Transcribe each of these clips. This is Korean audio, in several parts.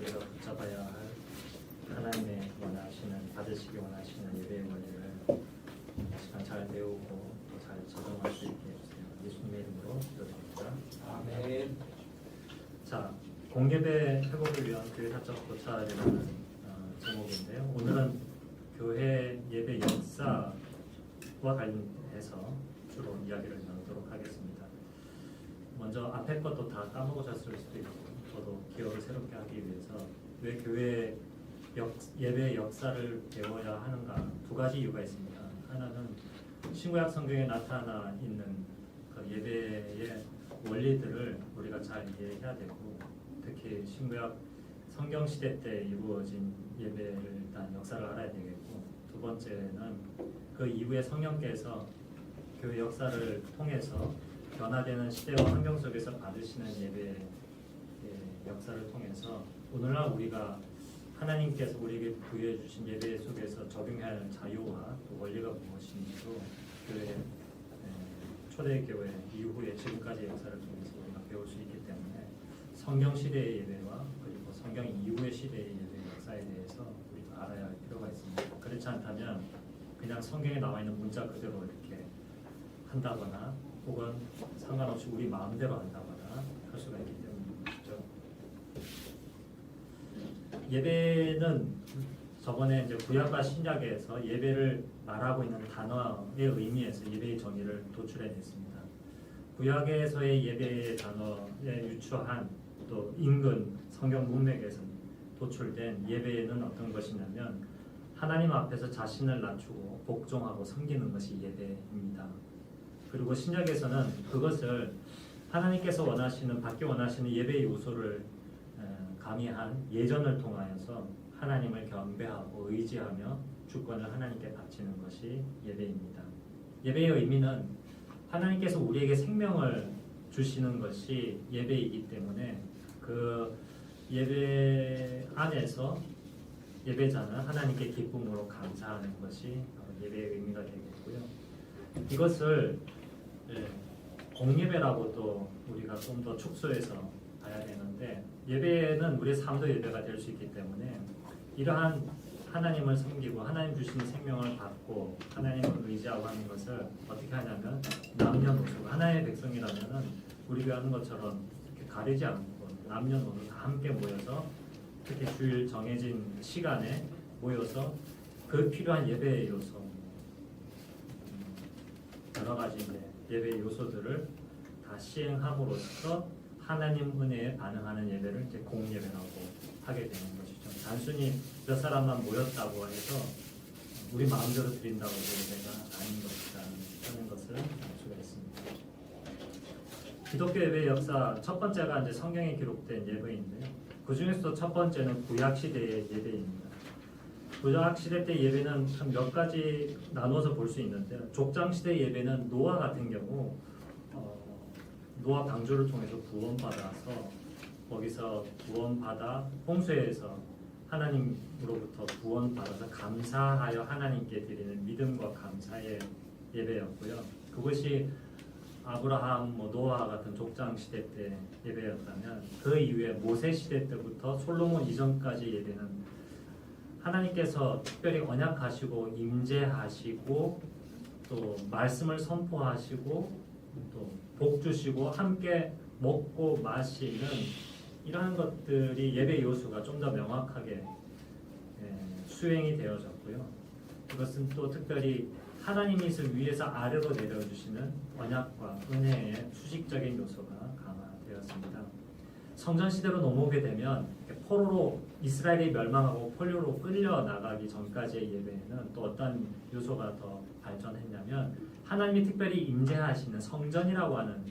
우리가 붙잡아야 할 하나님의 원하시는 받으시기 원하시는 예배의 원리를 이 시간 잘 배우고 또 잘 적용할 수 있게 해주세요. 예수님의 이름으로 기도드립니다. 아멘. 자, 공예배 회복을 위한 교회 사적 고찰이라는 제목인데요. 오늘은 교회 예배 역사와 관련해서 주로 이야기를 나누도록 하겠습니다. 먼저 앞에 것도 다 까먹으셨을 수도 있고 저도 기억을 새롭게 하기 위해서 왜 교회 예배 역사를 배워야 하는가 두 가지 이유가 있습니다. 하나는 신구약 성경에 나타나 있는 그 예배의 원리들을 우리가 잘 이해해야 되고 특히 신구약 성경 시대 때 이루어진 예배를 일단 역사를 알아야 되겠고 두 번째는 그 이후에 성령께서 교회 역사를 통해서 변화되는 시대와 환경 속에서 받으시는 예배의 역사를 통해서 오늘날 우리가 하나님께서 우리에게 부여해 주신 예배 속에서 적용해야 할 자유와 또 원리가 무엇인지도 교회 초대교회 이후에 지금까지 역사를 통해서 우리가 배울 수 있기 때문에 성경 시대의 예배와 그리고 성경 이후의 시대의 예배 역사에 대해서 우리가 알아야 할 필요가 있습니다. 그렇지 않다면 그냥 성경에 나와 있는 문자 그대로 이렇게 한다거나 혹은 상관없이 우리 마음대로 한다거나 할 수가 있기 때문이죠. 예배는 저번에 이제 구약과 신약에서 예배를 말하고 있는 단어의 의미에서 예배의 정의를 도출해냈습니다. 구약에서의 예배의 단어에 유추한 또 인근 성경 문맥에서 도출된 예배는 어떤 것이냐면 하나님 앞에서 자신을 낮추고 복종하고 섬기는 것이 예배입니다. 그리고 신약에서는 그것을 하나님께서 받기 원하시는 예배의 요소를 가미한 예전을 통하여서 하나님을 경배하고 의지하며 주권을 하나님께 바치는 것이 예배입니다. 예배의 의미는 하나님께서 우리에게 생명을 주시는 것이 예배이기 때문에 그 예배 안에서 예배자는 하나님께 기쁨으로 감사하는 것이 예배의 의미가 되겠고요. 이것을 공예배라고도 우리가 좀 더 축소해서 봐야 되는데 예배는 우리의 삶도 예배가 될 수 있기 때문에 이러한 하나님을 섬기고 하나님 주신 생명을 받고 하나님을 의지하고 하는 것을 어떻게 하냐면 남녀노소 하나님의 백성이라면은 우리가 하는 것처럼 이렇게 가리지 않고 남녀노소 다 함께 모여서 특히 주일 정해진 시간에 모여서 그 필요한 예배의 요소 여러 가지 예배의 요소들을 다 시행함으로써 하나님 은혜에 반응하는 예배를 이제 공예배라고 하게 되는 것이죠. 단순히 몇 사람만 모였다고 해서 우리 마음대로 드린다고 예배가 아닌 것이다 하는 것을 알 수가 있습니다. 기독교 예배의 역사 첫 번째가 이제 성경에 기록된 예배인데요. 그 중에서도 첫 번째는 구약 시대의 예배입니다. 구약 시대 때 예배는 참 몇 가지 나눠서 볼 수 있는데 족장 시대 예배는 노아 같은 경우 노아 방주를 통해서 구원받아서 거기서 구원받아 홍수에서 하나님으로부터 구원받아서 감사하여 하나님께 드리는 믿음과 감사의 예배였고요. 그것이 아브라함, 노아 같은 족장 시대 때 예배였다면 그 이후에 모세 시대 때부터 솔로몬 이전까지 예배는 하나님께서 특별히 언약하시고 임재하시고 또 말씀을 선포하시고 또 복 주시고 함께 먹고 마시는 이러한 것들이 예배 요소가 좀 더 명확하게 수행이 되어졌고요. 그것은 또 특별히 하나님의 뜻을 위에서 아래로 내려주시는 언약과 은혜의 수직적인 요소가 강화되었습니다. 성전 시대로 넘어오게 되면 포로로 이스라엘이 멸망하고 포로로 끌려 나가기 전까지의 예배에는 또 어떤 요소가 더 발전했냐면 하나님이 특별히 임재하시는 성전이라고 하는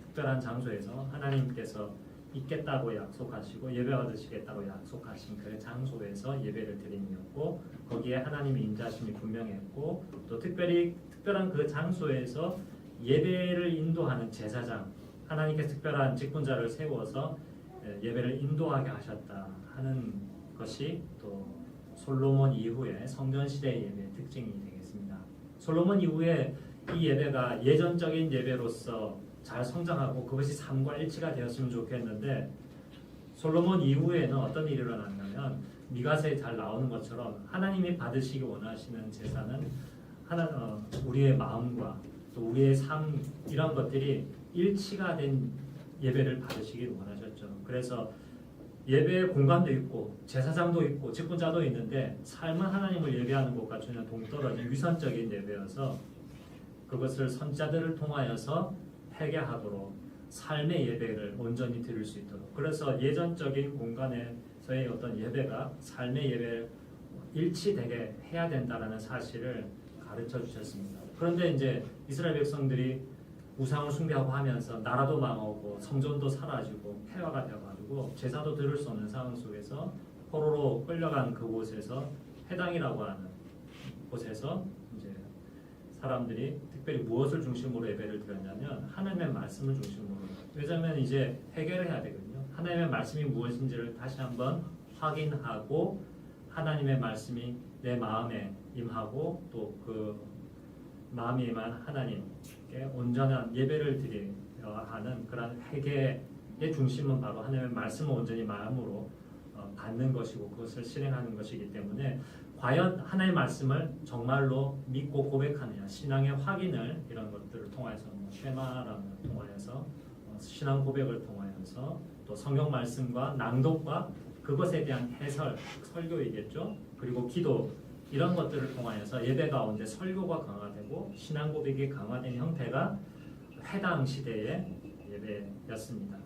특별한 장소에서 하나님께서 있겠다고 약속하시고 예배 받으시겠다고 약속하신 그 장소에서 예배를 드림이었고 거기에 하나님의 임재하심이 분명했고 또 특별한 그 장소에서 예배를 인도하는 제사장 하나님께서 특별한 직분자를 세워서 예배를 인도하게 하셨다 하는 것이 또 솔로몬 이후에 성전시대의 예배의 특징이 되겠습니다. 솔로몬 이후에 이 예배가 예전적인 예배로서 잘 성장하고 그것이 삶과 일치가 되었으면 좋겠는데 솔로몬 이후에는 어떤 일이 일어났냐면 미가서에 잘 나오는 것처럼 하나님이 받으시기 원하시는 제사는 우리의 마음과 또 우리의 삶 이런 것들이 일치가 된 예배를 받으시길 원하셨죠. 그래서 예배의 공간도 있고 제사장도 있고 직분자도 있는데 삶은 하나님을 예배하는 것과 전혀 동떨어진 위선적인 예배여서 그것을 선자들을 통하여서 회개하도록 삶의 예배를 온전히 드릴 수 있도록, 그래서 예전적인 공간에서의 어떤 예배가 삶의 예배를 일치되게 해야 된다는 사실을 가르쳐 주셨습니다. 그런데 이제 이스라엘 백성들이 우상을 숭배하고 하면서 나라도 망하고 성전도 사라지고 폐허가 되어가지고 제사도 드릴 수 없는 상황 속에서 포로로 끌려간 그곳에서 회당이라고 하는 곳에서 이제 사람들이 특별히 무엇을 중심으로 예배를 드렸냐면 하나님의 말씀을 중심으로. 왜냐하면 이제 회개를 해야 되거든요. 하나님의 말씀이 무엇인지를 다시 한번 확인하고 하나님의 말씀이 내 마음에 임하고 또 그 마음에 임한 하나님께 온전한 예배를 드려야 하는 그런 회개의 중심은 바로 하나님의 말씀을 온전히 마음으로 받는 것이고 그것을 실행하는 것이기 때문에 과연 하나님의 말씀을 정말로 믿고 고백하느냐, 신앙의 확인을 이런 것들을 통해서 쉐마라는 통하여서 신앙 고백을 통하여서 또 성경 말씀과 낭독과 그것에 대한 해설, 설교이겠죠. 그리고 기도 이런 것들을 통하여서 예배 가운데 설교가 강화되고 신앙 고백이 강화된 형태가 회당 시대의 예배였습니다.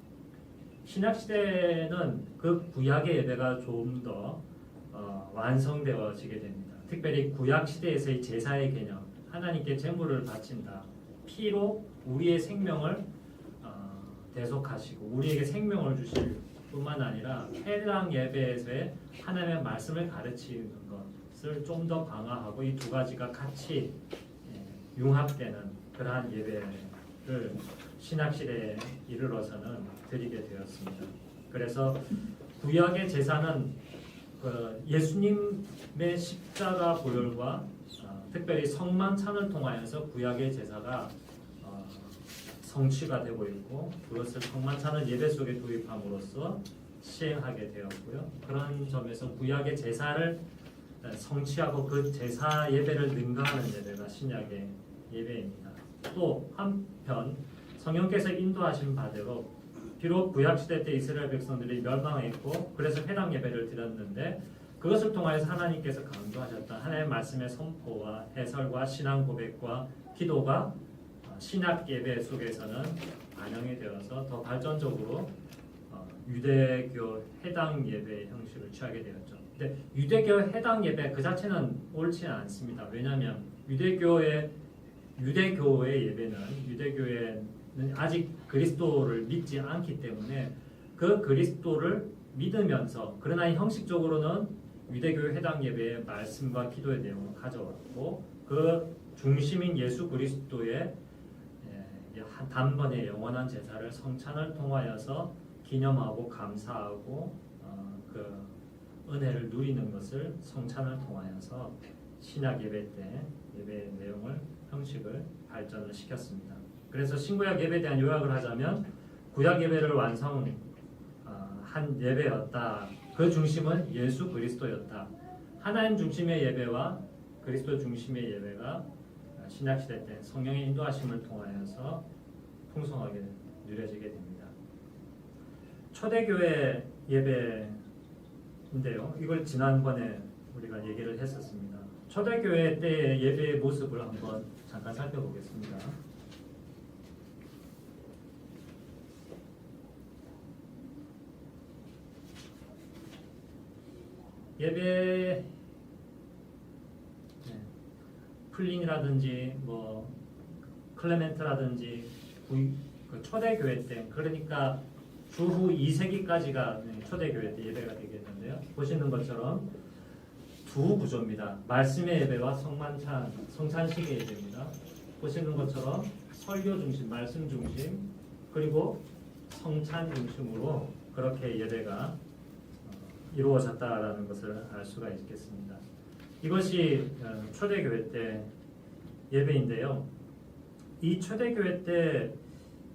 신약 시대는 그 구약의 예배가 좀 더 완성되어지게 됩니다. 특별히 구약 시대에서의 제사의 개념, 하나님께 제물을 바친다, 피로 우리의 생명을 대속하시고 우리에게 생명을 주실 뿐만 아니라 해당 예배에서의 하나님의 말씀을 가르치는 것을 좀 더 강화하고 이 두 가지가 같이 융합되는 그러한 예배를 신약 시대에 이르러서는 드리게 되었습니다. 그래서 구약의 제사는 예수님의 십자가 보혈과 특별히 성만찬을 통하여서 구약의 제사가 성취가 되고 있고 그것을 성만찬을 예배 속에 도입함으로써 시행하게 되었고요. 그런 점에서 구약의 제사를 성취하고 그 제사 예배를 능가하는 예배가 신약의 예배입니다. 또 한편 성령께서 인도하신 바대로 비록 구약시대 때 이스라엘 백성들이 멸망했고 그래서 회당 예배를 드렸는데 그것을 통하여서 하나님께서 강조하셨던 하나님의 말씀의 선포와 해설과 신앙 고백과 기도가 신약 예배 속에서는 반영이 되어서 더 발전적으로 유대교 해당 예배 형식을 취하게 되었죠. 근데 유대교 해당 예배 그 자체는 옳지는 않습니다. 왜냐하면 유대교의 예배는 아직 그리스도를 믿지 않기 때문에 그 그리스도를 믿으면서 그러나 형식적으로는 유대교의 해당 예배의 말씀과 기도의 내용을 가져왔고 그 중심인 예수 그리스도의 단번에 영원한 제사를 성찬을 통하여서 기념하고 감사하고 그 은혜를 누리는 것을 성찬을 통하여서 신약 예배 때 예배의 내용을 형식을 발전을 시켰습니다. 그래서 신구약 예배에 대한 요약을 하자면 구약 예배를 완성한 예배였다. 그 중심은 예수 그리스도였다. 하나님 중심의 예배와 그리스도 중심의 예배가 신약시대 때 성령의 인도하심을 통하여서 풍성하게 누려지게 됩니다. 초대교회 예배인데요. 이걸 지난번에 우리가 얘기를 했었습니다. 초대교회 때의 예배의 모습을 한번 잠깐 살펴보겠습니다. 예배 플린이라든지 뭐 클레멘트라든지 그 초대교회 때 그러니까 주후 2세기까지가 초대교회 때 예배가 되겠는데요. 보시는 것처럼 두 구조입니다. 말씀의 예배와 성찬식의 예배입니다. 보시는 것처럼 설교 중심, 말씀 중심 그리고 성찬 중심으로 그렇게 예배가 이루어졌다라는 것을 알 수가 있겠습니다. 이것이 초대교회 때 예배인데요. 이 초대교회 때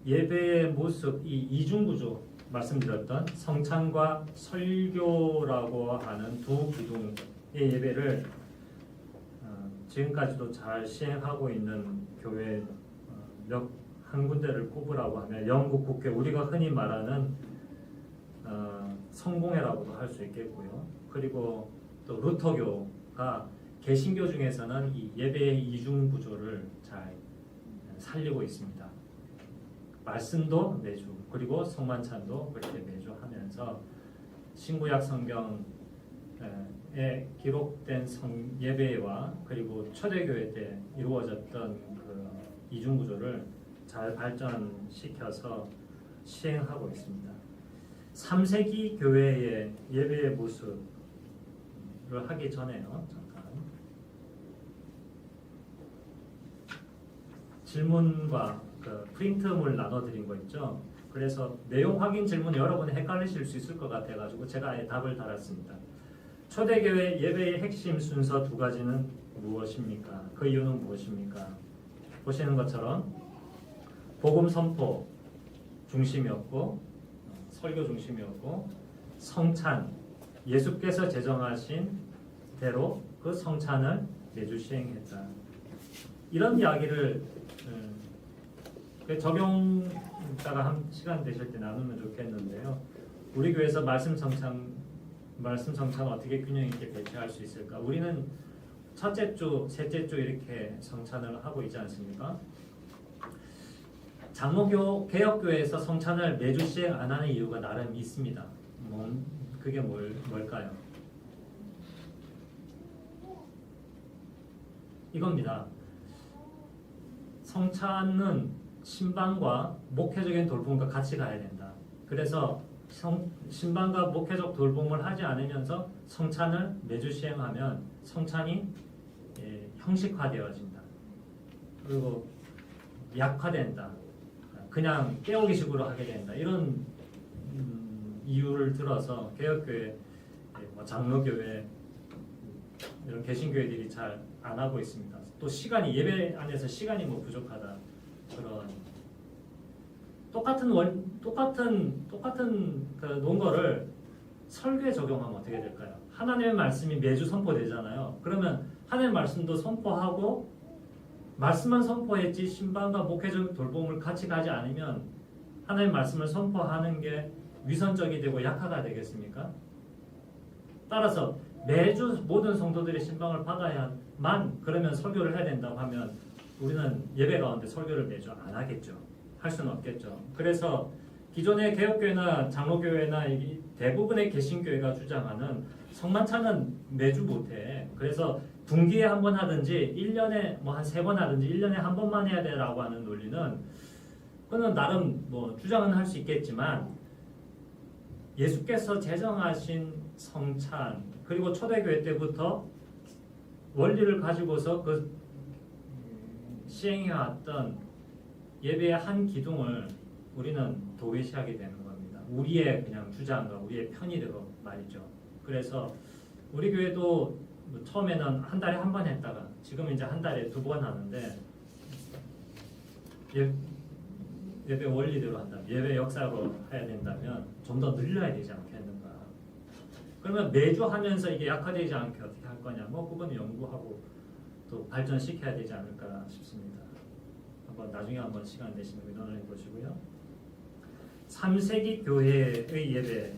예배의 모습, 이 이중구조, 말씀드렸던 성찬과 설교라고 하는 두 기둥의 예배를 지금까지도 잘 시행하고 있는 교회 한 군데를 꼽으라고 하면 영국 국회, 우리가 흔히 말하는 성공회라고도 할 수 있겠고요. 그리고 또 루터교가 개신교 중에서는 이 예배의 이중 구조를 잘 살리고 있습니다. 말씀도 매주, 그리고 성만찬도 그렇게 매주 하면서 신구약 성경에 기록된 예배와 그리고 초대교회 때 이루어졌던 그 이중 구조를 잘 발전시켜서 시행하고 있습니다. 3세기 교회의 예배의 모습을 하기 전에요. 잠깐 질문과 그 프린트물 나눠드린 거 있죠. 그래서 내용 확인 질문 여러분이 헷갈리실 수 있을 것 같아가지고 제가 아예 답을 달았습니다. 초대교회 예배의 핵심 순서 두 가지는 무엇입니까? 그 이유는 무엇입니까? 보시는 것처럼 복음 선포 중심이었고 설교 중심이었고 성찬, 예수께서 제정하신 대로 그 성찬을 매주 시행했다. 이런 이야기를 적용자가 한 시간 되실 때 나누면 좋겠는데요. 우리 교회에서 말씀 성찬 어떻게 균형 있게 배치할 수 있을까? 우리는 첫째 주, 셋째 주 이렇게 성찬을 하고 있지 않습니까? 장로교 개혁교회에서 성찬을 매주 시행 안 하는 이유가 나름 있습니다. 그게 뭘까요? 이겁니다. 성찬은 신방과 목회적인 돌봄과 같이 가야 된다. 그래서 신방과 목회적 돌봄을 하지 않으면서 성찬을 매주 시행하면 성찬이 형식화되어진다. 그리고 약화된다. 그냥 깨우기식으로 하게 된다. 이런 이유를 들어서 개혁교회, 장로교회 이런 개신교회들이 잘 안 하고 있습니다. 또 시간이 예배 안에서 시간이 부족하다. 그런 똑같은 그 논거를 설교에 적용하면 어떻게 될까요? 하나님의 말씀이 매주 선포되잖아요. 그러면 하나님의 말씀도 선포하고 말씀만 선포했지 신방과 목회적 돌봄을 같이 가지 않으면 하나님의 말씀을 선포하는 게 위선적이 되고 약화가 되겠습니까? 따라서 매주 모든 성도들이 신방을 받아야만 그러면 설교를 해야 된다고 하면 우리는 예배 가운데 설교를 매주 안 하겠죠. 할 수는 없겠죠. 그래서 기존의 개혁교회나 장로교회나 대부분의 개신교회가 주장하는 성만찬은 매주 못해. 그래서 분기에 한 번 하든지 1년에 한 3번 하든지 1년에 한 번만 해야 되라고 하는 논리는 그거는 나름 주장은 할 수 있겠지만 예수께서 제정하신 성찬 그리고 초대교회 때부터 원리를 가지고서 그 시행해왔던 예배의 한 기둥을 우리는 도외시하게 되는 겁니다. 우리의 그냥 주장과 우리의 편의대로 말이죠. 그래서 우리 교회도 처음에는 한 달에 한 번 했다가 지금 이제 한 달에 2번 하는데 예배 원리대로 한다. 예배 역사로 해야 된다면 좀 더 늘려야 되지 않겠는가. 그러면 매주 하면서 이게 약화되지 않게 어떻게 할 거냐. 그거는 연구하고 또 발전시켜야 되지 않을까 싶습니다. 나중에 한번 시간 내시면 의논을 해보시고요. 3세기 교회의 예배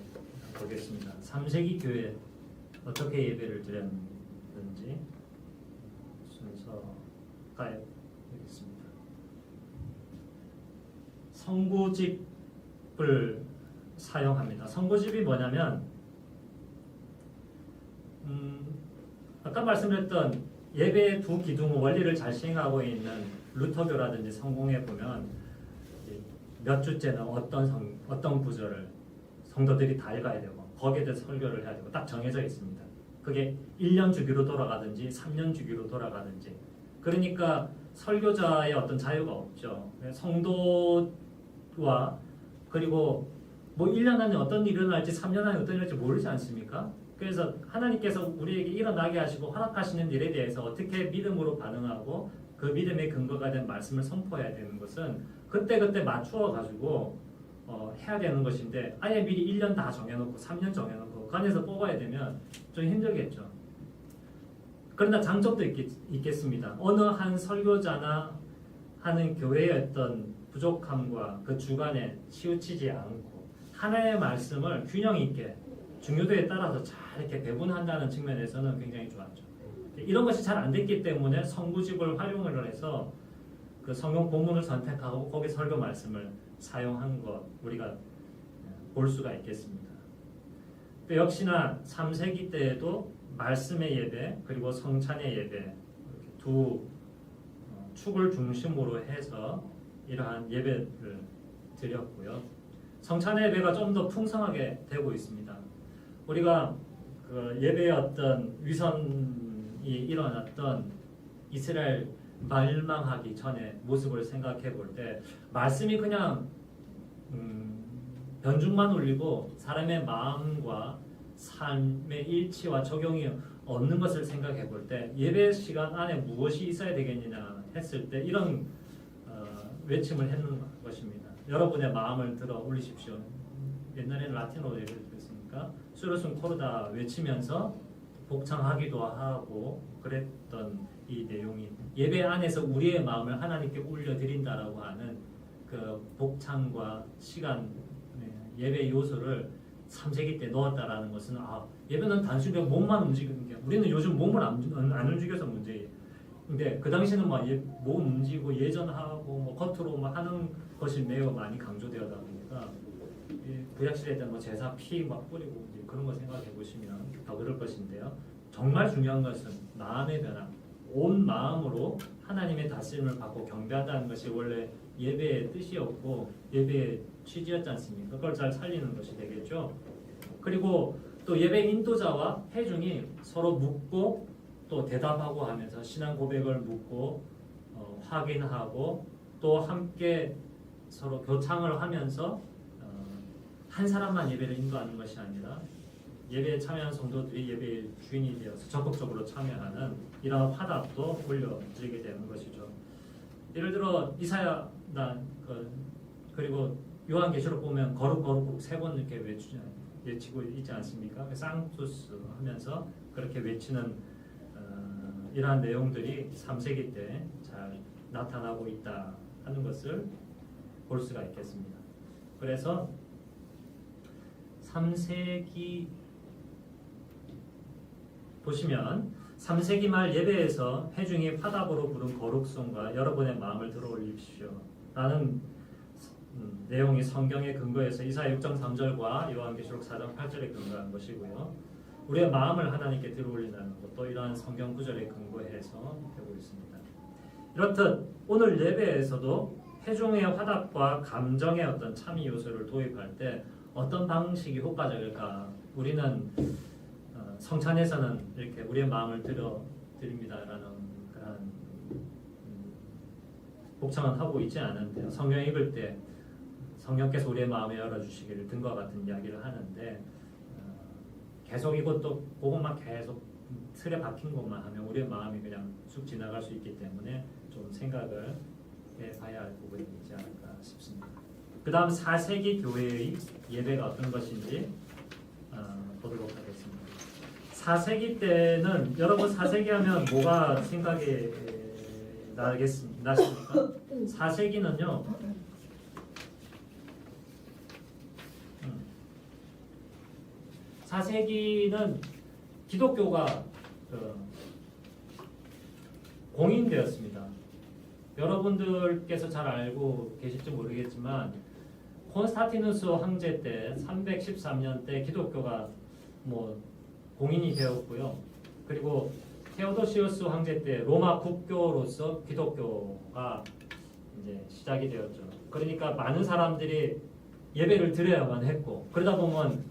보겠습니다. 3세기 교회 어떻게 예배를 드렸는지 순서가 되겠습니다. 성구집을 사용합니다. 성구집이 뭐냐면 아까 말씀드렸던 예배의 두 기둥 원리를 잘 시행하고 있는 루터교라든지 성공에 보면 몇 주째는 어떤 구절을 성도들이 다 읽어야 되고 거기에 대해서 설교를 해야 되고 딱 정해져 있습니다. 그게 1년 주기로 돌아가든지 3년 주기로 돌아가든지 그러니까 설교자의 어떤 자유가 없죠. 성도와 그리고 1년 안에 어떤 일이 일어날지 3년 안에 어떤 일이 일어날지 모르지 않습니까? 그래서 하나님께서 우리에게 일어나게 하시고 허락하시는 일에 대해서 어떻게 믿음으로 반응하고 그 믿음의 근거가 된 말씀을 선포해야 되는 것은 그때그때 맞추어 가지고 해야 되는 것인데 아예 미리 1년 다 정해놓고 3년 정해놓고 그 안에서 뽑아야 되면 좀 힘들겠죠. 그러나 장점도 있겠습니다. 어느 한 설교자나 하는 교회의 어떤 부족함과 그 주관에 치우치지 않고 하나의 말씀을 균형 있게 중요도에 따라서 잘 이렇게 배분한다는 측면에서는 굉장히 좋았죠. 이런 것이 잘 안 됐기 때문에 성구집을 활용을 해서 그 성경 본문을 선택하고 거기 설교 말씀을 사용한 것 우리가 볼 수가 있겠습니다. 또 역시나 3세기 때에도 말씀의 예배 그리고 성찬의 예배 이렇게 두 축을 중심으로 해서 이러한 예배를 드렸고요. 성찬의 예배가 좀 더 풍성하게 되고 있습니다. 우리가 그 예배의 어떤 위선이 일어났던 이스라엘 멸망하기 전에 모습을 생각해 볼 때 말씀이 그냥 변죽만 울리고 사람의 마음과 삶의 일치와 적용이 없는 것을 생각해 볼 때 예배 시간 안에 무엇이 있어야 되겠느냐 했을 때 이런 외침을 했는 것입니다. 여러분의 마음을 들어 올리십시오. 옛날에는 라틴어로 예배를 드렸으니까 수르순 코르다 외치면서 복창하기도 하고 그랬던 이 내용이 예배 안에서 우리의 마음을 하나님께 올려드린다라고 하는 그 복창과 시간 예배 요소를 3세기 때 넣었다라는 것은 예배는 단순히 몸만 움직이는 게 우리는 요즘 몸을 안 움직여서 문제예요. 근데 그 당시는 몸 움직이고 예전하고 겉으로 하는 것이 매우 많이 강조되어다 보니까 구약시대 때 제사 피 뿌리고 그런 거 생각해 보시면 더 그럴 것인데요. 정말 중요한 것은 마음의 변화, 온 마음으로 하나님의 다스림을 받고 경배한다는 것이 원래 예배의 뜻이었고 예배의 취지였지 않습니까? 그걸 잘 살리는 것이 되겠죠. 그리고 또 예배 인도자와 회중이 서로 묻고 또 대답하고 하면서 신앙 고백을 묻고 확인하고 또 함께 서로 교창을 하면서 한 사람만 예배를 인도하는 것이 아니라 예배에 참여한 성도들이 예배의 주인이 되어서 적극적으로 참여하는 이러한 화답도 올려드리게 되는 것이죠. 예를 들어 이사야 그리고 요한계시록 보면 거룩 세 번 이렇게 외치고 있지 않습니까? 쌍투스 하면서 그렇게 외치는 이러한 내용들이 3세기 때 잘 나타나고 있다 하는 것을 볼 수가 있겠습니다. 그래서 3세기 보시면 3세기 말 예배에서 회중이 화답으로 부른 거룩송과 여러분의 마음을 들어올리십시오 라는 내용이 성경의 근거에서 이사야 6장 3절과 요한계시록 4장 8절에 근거한 것이고요. 우리의 마음을 하나님께 들어올린다는 것도 이러한 성경 구절에 근거해서 되고 있습니다. 이렇듯 오늘 예배에서도 회중의 화답과 감정의 어떤 참여 요소를 도입할 때 어떤 방식이 효과적일까? 우리는 성찬에서는 이렇게 우리의 마음을 드립니다라는 그런 복창은 하고 있지 않은데요. 성경 읽을 때 성령께서 우리의 마음에 열어주시기를 등과 같은 이야기를 하는데 계속 그것만 계속 틀에 박힌 것만 하면 우리의 마음이 그냥 쑥 지나갈 수 있기 때문에 좀 생각을 해봐야 할 부분이지 않을까 싶습니다. 그 다음 4세기 교회의 예배가 어떤 것인지 보도록 하겠습니다. 4세기 때는 여러분 4세기 하면 뭐가 생각이 나십니까? 4세기는요 4세기는 기독교가 공인되었습니다. 여러분들께서 잘 알고 계실지 모르겠지만 콘스탄티누스 황제 때 313년 때 기독교가 공인이 되었고요. 그리고 테오도시우스 황제 때 로마 국교로서 기독교가 이제 시작이 되었죠. 그러니까 많은 사람들이 예배를 드려야만 했고 그러다 보면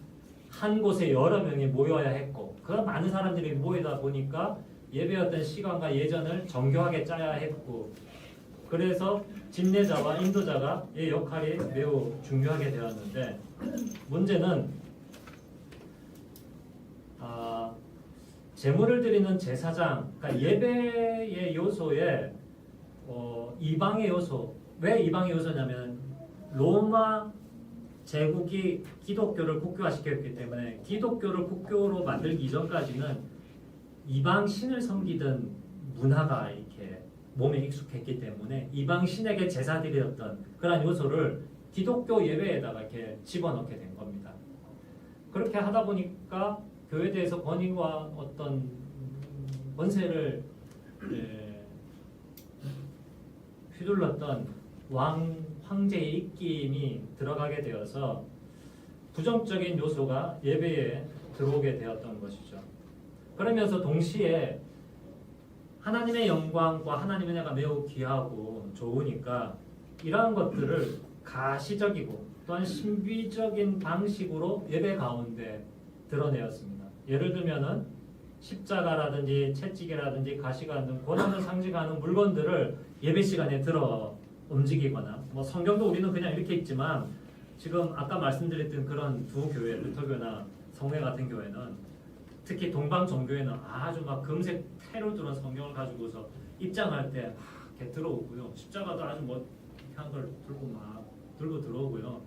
한 곳에 여러 명이 모여야 했고 그런 많은 사람들이 모이다 보니까 예배의 어떤 시간과 예전을 정교하게 짜야 했고 그래서 집례자와 인도자가 이 역할이 매우 중요하게 되었는데 문제는 제물을 드리는 제사장, 그러니까 예배의 요소에 이방의 요소, 왜 이방의 요소냐면 로마 제국이 기독교를 국교화시켰기 때문에 기독교를 국교로 만들기 이전까지는 이방 신을 섬기던 문화가 이렇게 몸에 익숙했기 때문에 이방 신에게 제사 드렸던 그런 요소를 기독교 예배에다가 이렇게 집어넣게 된 겁니다. 그렇게 하다 보니까 교회에 대해서 권위와 어떤 권세를 휘둘렀던 황제의 입김이 들어가게 되어서 부정적인 요소가 예배에 들어오게 되었던 것이죠. 그러면서 동시에 하나님의 영광과 하나님의 은혜가 매우 귀하고 좋으니까 이러한 것들을 가시적이고 또한 신비적인 방식으로 예배 가운데 드러내었습니다. 예를 들면은 십자가라든지 채찍이라든지 가시가 등 고난을 상징하는 물건들을 예배 시간에 들어 움직이거나 뭐 성경도 우리는 그냥 이렇게 읽지만 지금 아까 말씀드렸던 그런 두 교회 루터교나 성회 같은 교회는 특히 동방 종교회는 아주 막 금색 테로 들은 성경을 가지고서 입장할 때 이렇게 들어오고요. 십자가도 아주 뭐 한 걸 들고 들어오고요.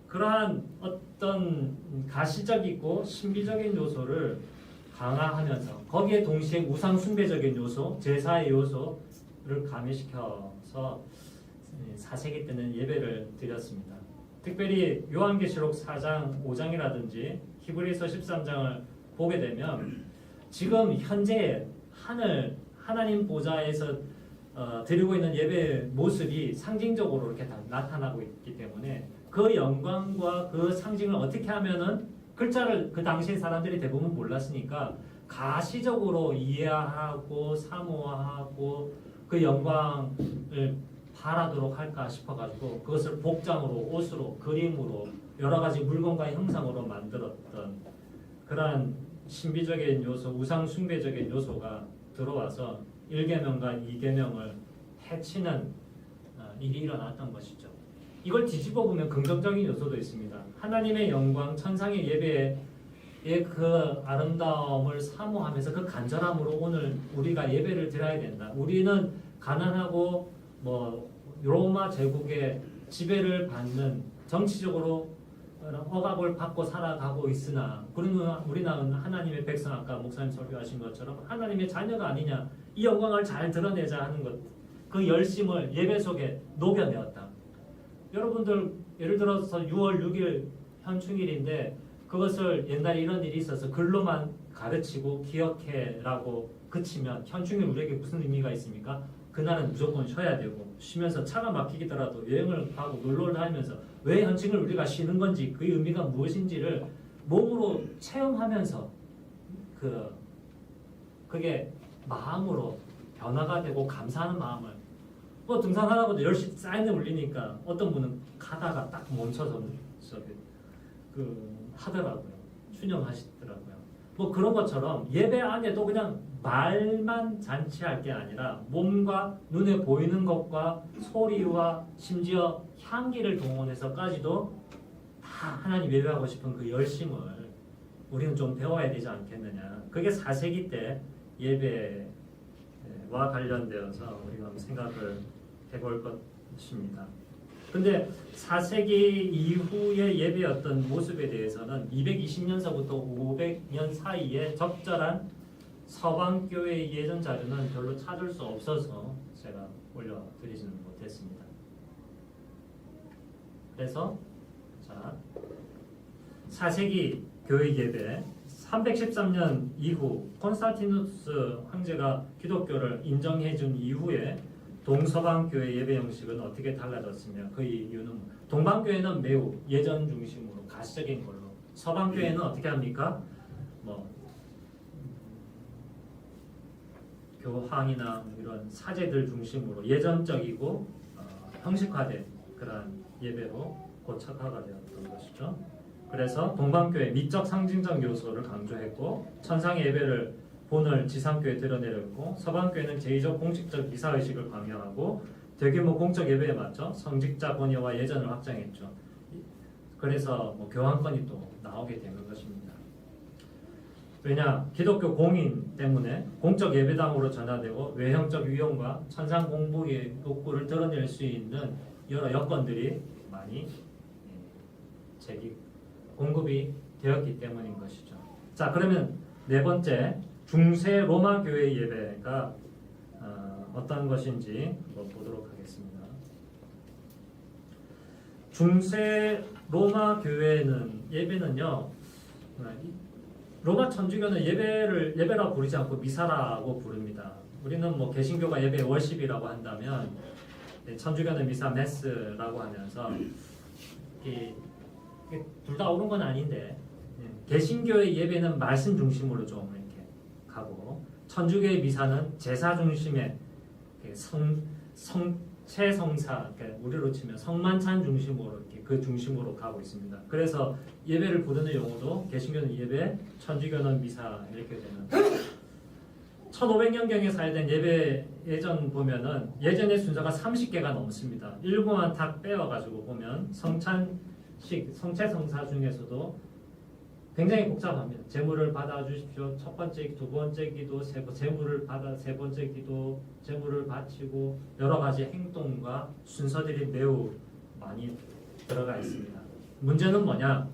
그러한 어떤 가시적이고 신비적인 요소를 강화하면서 거기에 동시에 우상 숭배적인 요소, 제사의 요소를 가미시켜서 4세기 때는 예배를 드렸습니다. 특별히 요한계시록 4장, 5장이라든지 히브리서 13장을 보게 되면 지금 현재 하나님 보좌에서 드리고 있는 예배 모습이 상징적으로 이렇게 다 나타나고 있기 때문에 그 영광과 그 상징을 어떻게 하면은 글자를 그 당시 사람들이 대부분 몰랐으니까 가시적으로 이해하고 사모하고 그 영광을 바라도록 할까 싶어가지고 그것을 복장으로, 옷으로, 그림으로 여러 가지 물건과 형상으로 만들었던 그러한 신비적인 요소, 우상 숭배적인 요소가 들어와서 1계명과 2계명을 해치는 일이 일어났던 것이죠. 이걸 뒤집어 보면 긍정적인 요소도 있습니다. 하나님의 영광, 천상의 예배의 그 아름다움을 사모하면서 그 간절함으로 오늘 우리가 예배를 드려야 된다. 우리는 가난하고 뭐 로마 제국의 지배를 받는 정치적으로 억압을 받고 살아가고 있으나 우리는 하나님의 백성, 아까 목사님 설교하신 것처럼 하나님의 자녀가 아니냐, 이 영광을 잘 드러내자 하는 것, 그 열심을 예배 속에 녹여내었다. 여러분들 예를 들어서 6월 6일 현충일인데 그것을 옛날에 이런 일이 있어서 글로만 가르치고 기억해라고 그치면 현충일 우리에게 무슨 의미가 있습니까? 그날은 무조건 쉬어야 되고 쉬면서 차가 막히더라도 여행을 가고 놀러를 다니면서 왜 현충을 우리가 쉬는 건지 그 의미가 무엇인지를 몸으로 체험하면서 그게 마음으로 변화가 되고 감사하는 마음을 뭐 등산하다가도 10시 사인을 울리니까 어떤 분은 가다가 딱 멈춰서 하더라고요. 추념하시더라고요. 뭐 그런 것처럼 예배 안에도 그냥 말만 잔치할 게 아니라 몸과 눈에 보이는 것과 소리와 심지어 향기를 동원해서까지도 다 하나님 예배하고 싶은 그 열심을 우리는 좀 배워야 되지 않겠느냐. 그게 4세기 때 예배와 관련되어서 우리가 한번 생각을 해볼 것입니다. 근데 4세기 이후의 예배의 어떤 모습에 대해서는 220년서부터 500년 사이에 적절한 서방교회의 예전 자료는 별로 찾을 수 없어서 제가 올려드리지는 못했습니다. 그래서 4세기 교회 예배 313년 이후 콘스탄티누스 황제가 기독교를 인정해준 이후에 동서방교회 예배 형식은 어떻게 달라졌으며 그 이유는 동방교회는 매우 예전 중심으로 가시적인 걸로, 서방교회는 어떻게 합니까? 교황이나 이런 사제들 중심으로 예전적이고 형식화된 그런 예배로 고착화가 되었던 것이죠. 그래서 동방교회 미적 상징적 요소를 강조했고 천상의 예배를 본을 지상교회에 드러내렸고, 서방교회는 제의적 공식적 미사의식을 강요하고 대규모 공적 예배에 맞춰 성직자 번여와 예전을 확장했죠. 그래서 교황권이 또 나오게 되는 것입니다. 왜냐? 기독교 공인 때문에 공적 예배당으로 전환되고 외형적 위용과 천상 공복의 욕구를 드러낼 수 있는 여러 여건들이 많이 공급이 되었기 때문인 것이죠. 자, 그러면 네 번째 중세 로마 교회 예배가 어떤 것인지 한번 보도록 하겠습니다. 중세 로마 교회는 예배는요, 로마 천주교는 예배라고 부르지 않고 미사라고 부릅니다. 우리는 뭐 개신교가 예배 월십이라고 한다면 천주교는 미사 메스라고 하면서 둘 다 옳은 건 아닌데, 개신교의 예배는 말씀 중심으로 좀 이렇게 가고, 천주교의 미사는 제사 중심의 성체 성사, 그러니까 우리로 치면 성만찬 중심으로 이렇게 그 중심으로 가고 있습니다. 그래서 예배를 부르는 용어도 개신교는 예배, 천주교는 미사 이렇게 되는. 1500년경에 사회된 예배 예전 보면은 예전의 순서가 30개가 넘습니다. 일부만 다 빼어가지고 보면 성찬식, 성체성사 중에서도 굉장히 복잡합니다. 제물을 받아주십시오. 첫 번째, 두 번째 기도, 제물을 받아 세 번째 기도, 제물을 바치고 여러 가지 행동과 순서들이 매우 많이 들어가 있습니다. 문제는 뭐냐?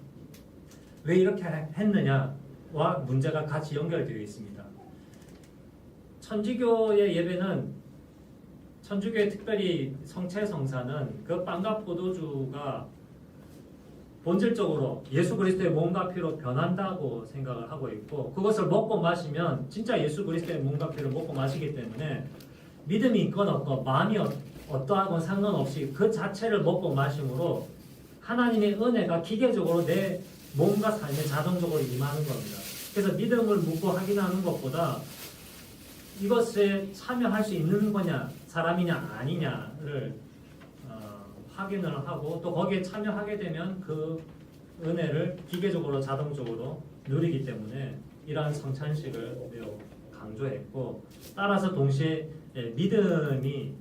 왜 이렇게 했느냐와 문제가 같이 연결되어 있습니다. 천주교의 예배는, 천주교의 특별히 성체성사는 그 빵과 포도주가 본질적으로 예수 그리스도의 몸과 피로 변한다고 생각을 하고 있고, 그것을 먹고 마시면 진짜 예수 그리스도의 몸과 피를 먹고 마시기 때문에 믿음이 있건 없건 마음이 어떠하건 상관없이 그 자체를 먹고 마심으로 하나님의 은혜가 기계적으로 내 몸과 삶에 자동적으로 임하는 겁니다. 그래서 믿음을 묻고 확인하는 것보다 이것에 참여할 수 있는 거냐, 사람이냐 아니냐를 확인을 하고, 또 거기에 참여하게 되면 그 은혜를 기계적으로 자동적으로 누리기 때문에 이러한 성찬식을 매우 강조했고, 따라서 동시에 믿음이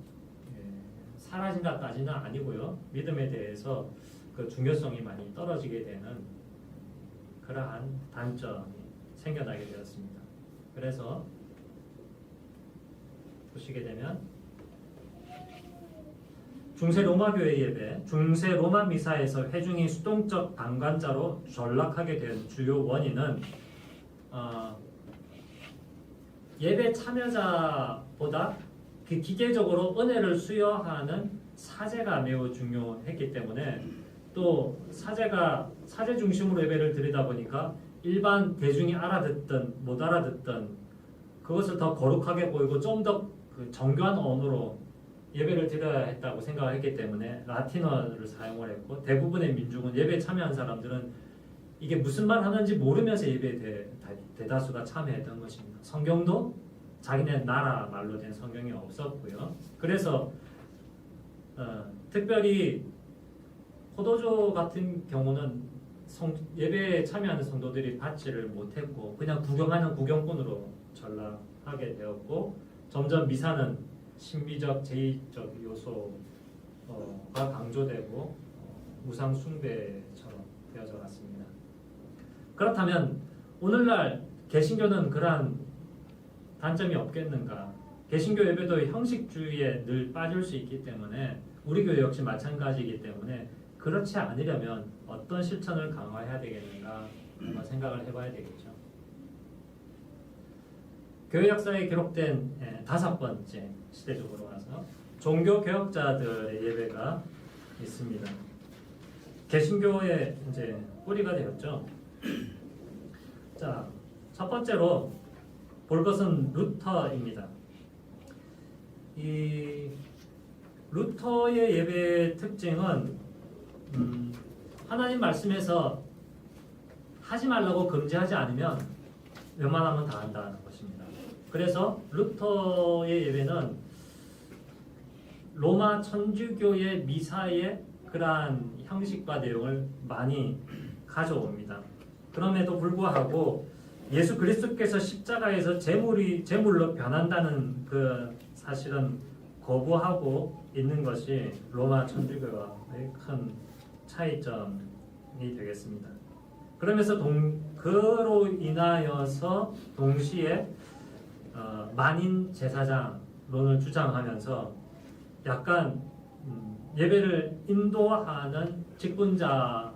사라진다까지는 아니고요, 믿음에 대해서 그 중요성이 많이 떨어지게 되는 그러한 단점이 생겨나게 되었습니다. 그래서 보시게 되면 중세 로마 교회 예배, 중세 로마 미사에서 회중이 수동적 방관자로 전락하게 된 주요 원인은 예배 참여자보다 그 기계적으로 은혜를 수여하는 사제가 매우 중요했기 때문에, 또 사제 중심으로 예배를 드리다 보니까 일반 대중이 알아듣든 못 알아듣든 그것을 더 거룩하게 보이고 좀 더 그 정교한 언어로 예배를 드려야 했다고 생각을 했기 때문에 라틴어를 사용을 했고, 대부분의 민중은 예배에 참여한 사람들은 이게 무슨 말 하는지 모르면서 예배에 대다수가 참여했던 것입니다. 성경도 자기네 나라 말로 된 성경이 없었고요. 그래서 특별히 포도주 같은 경우는 예배에 참여하는 성도들이 받지를 못했고 그냥 구경하는 구경꾼으로 전락하게 되었고, 점점 미사는 신비적, 제의적 요소가 강조되고 우상 숭배처럼 되어져 갔습니다. 그렇다면 오늘날 개신교는 그러한 단점이 없겠는가? 개신교 예배도 형식주의에 늘 빠질 수 있기 때문에, 우리 교회 역시 마찬가지이기 때문에 그렇지 않으려면 어떤 실천을 강화해야 되겠는가 한번 생각을 해봐야 되겠죠. 교회 역사에 기록된 5번째 시대적으로 와서 종교 개혁자들의 예배가 있습니다. 개신교의 이제 뿌리가 되었죠. 자, 첫 번째로 볼 것은 루터입니다. 이 루터의 예배의 특징은 하나님 말씀에서 하지 말라고 금지하지 않으면 웬만하면 다 한다는 것입니다. 그래서 루터의 예배는 로마 천주교의 미사의 그러한 형식과 내용을 많이 가져옵니다. 그럼에도 불구하고 예수 그리스도께서 십자가에서 제물로 변한다는 그 사실은 거부하고 있는 것이 로마 천주교와의 큰 차이점이 되겠습니다. 그러면서 그로 인하여서 동시에 만인 제사장론을 주장하면서 약간 예배를 인도하는 직분자의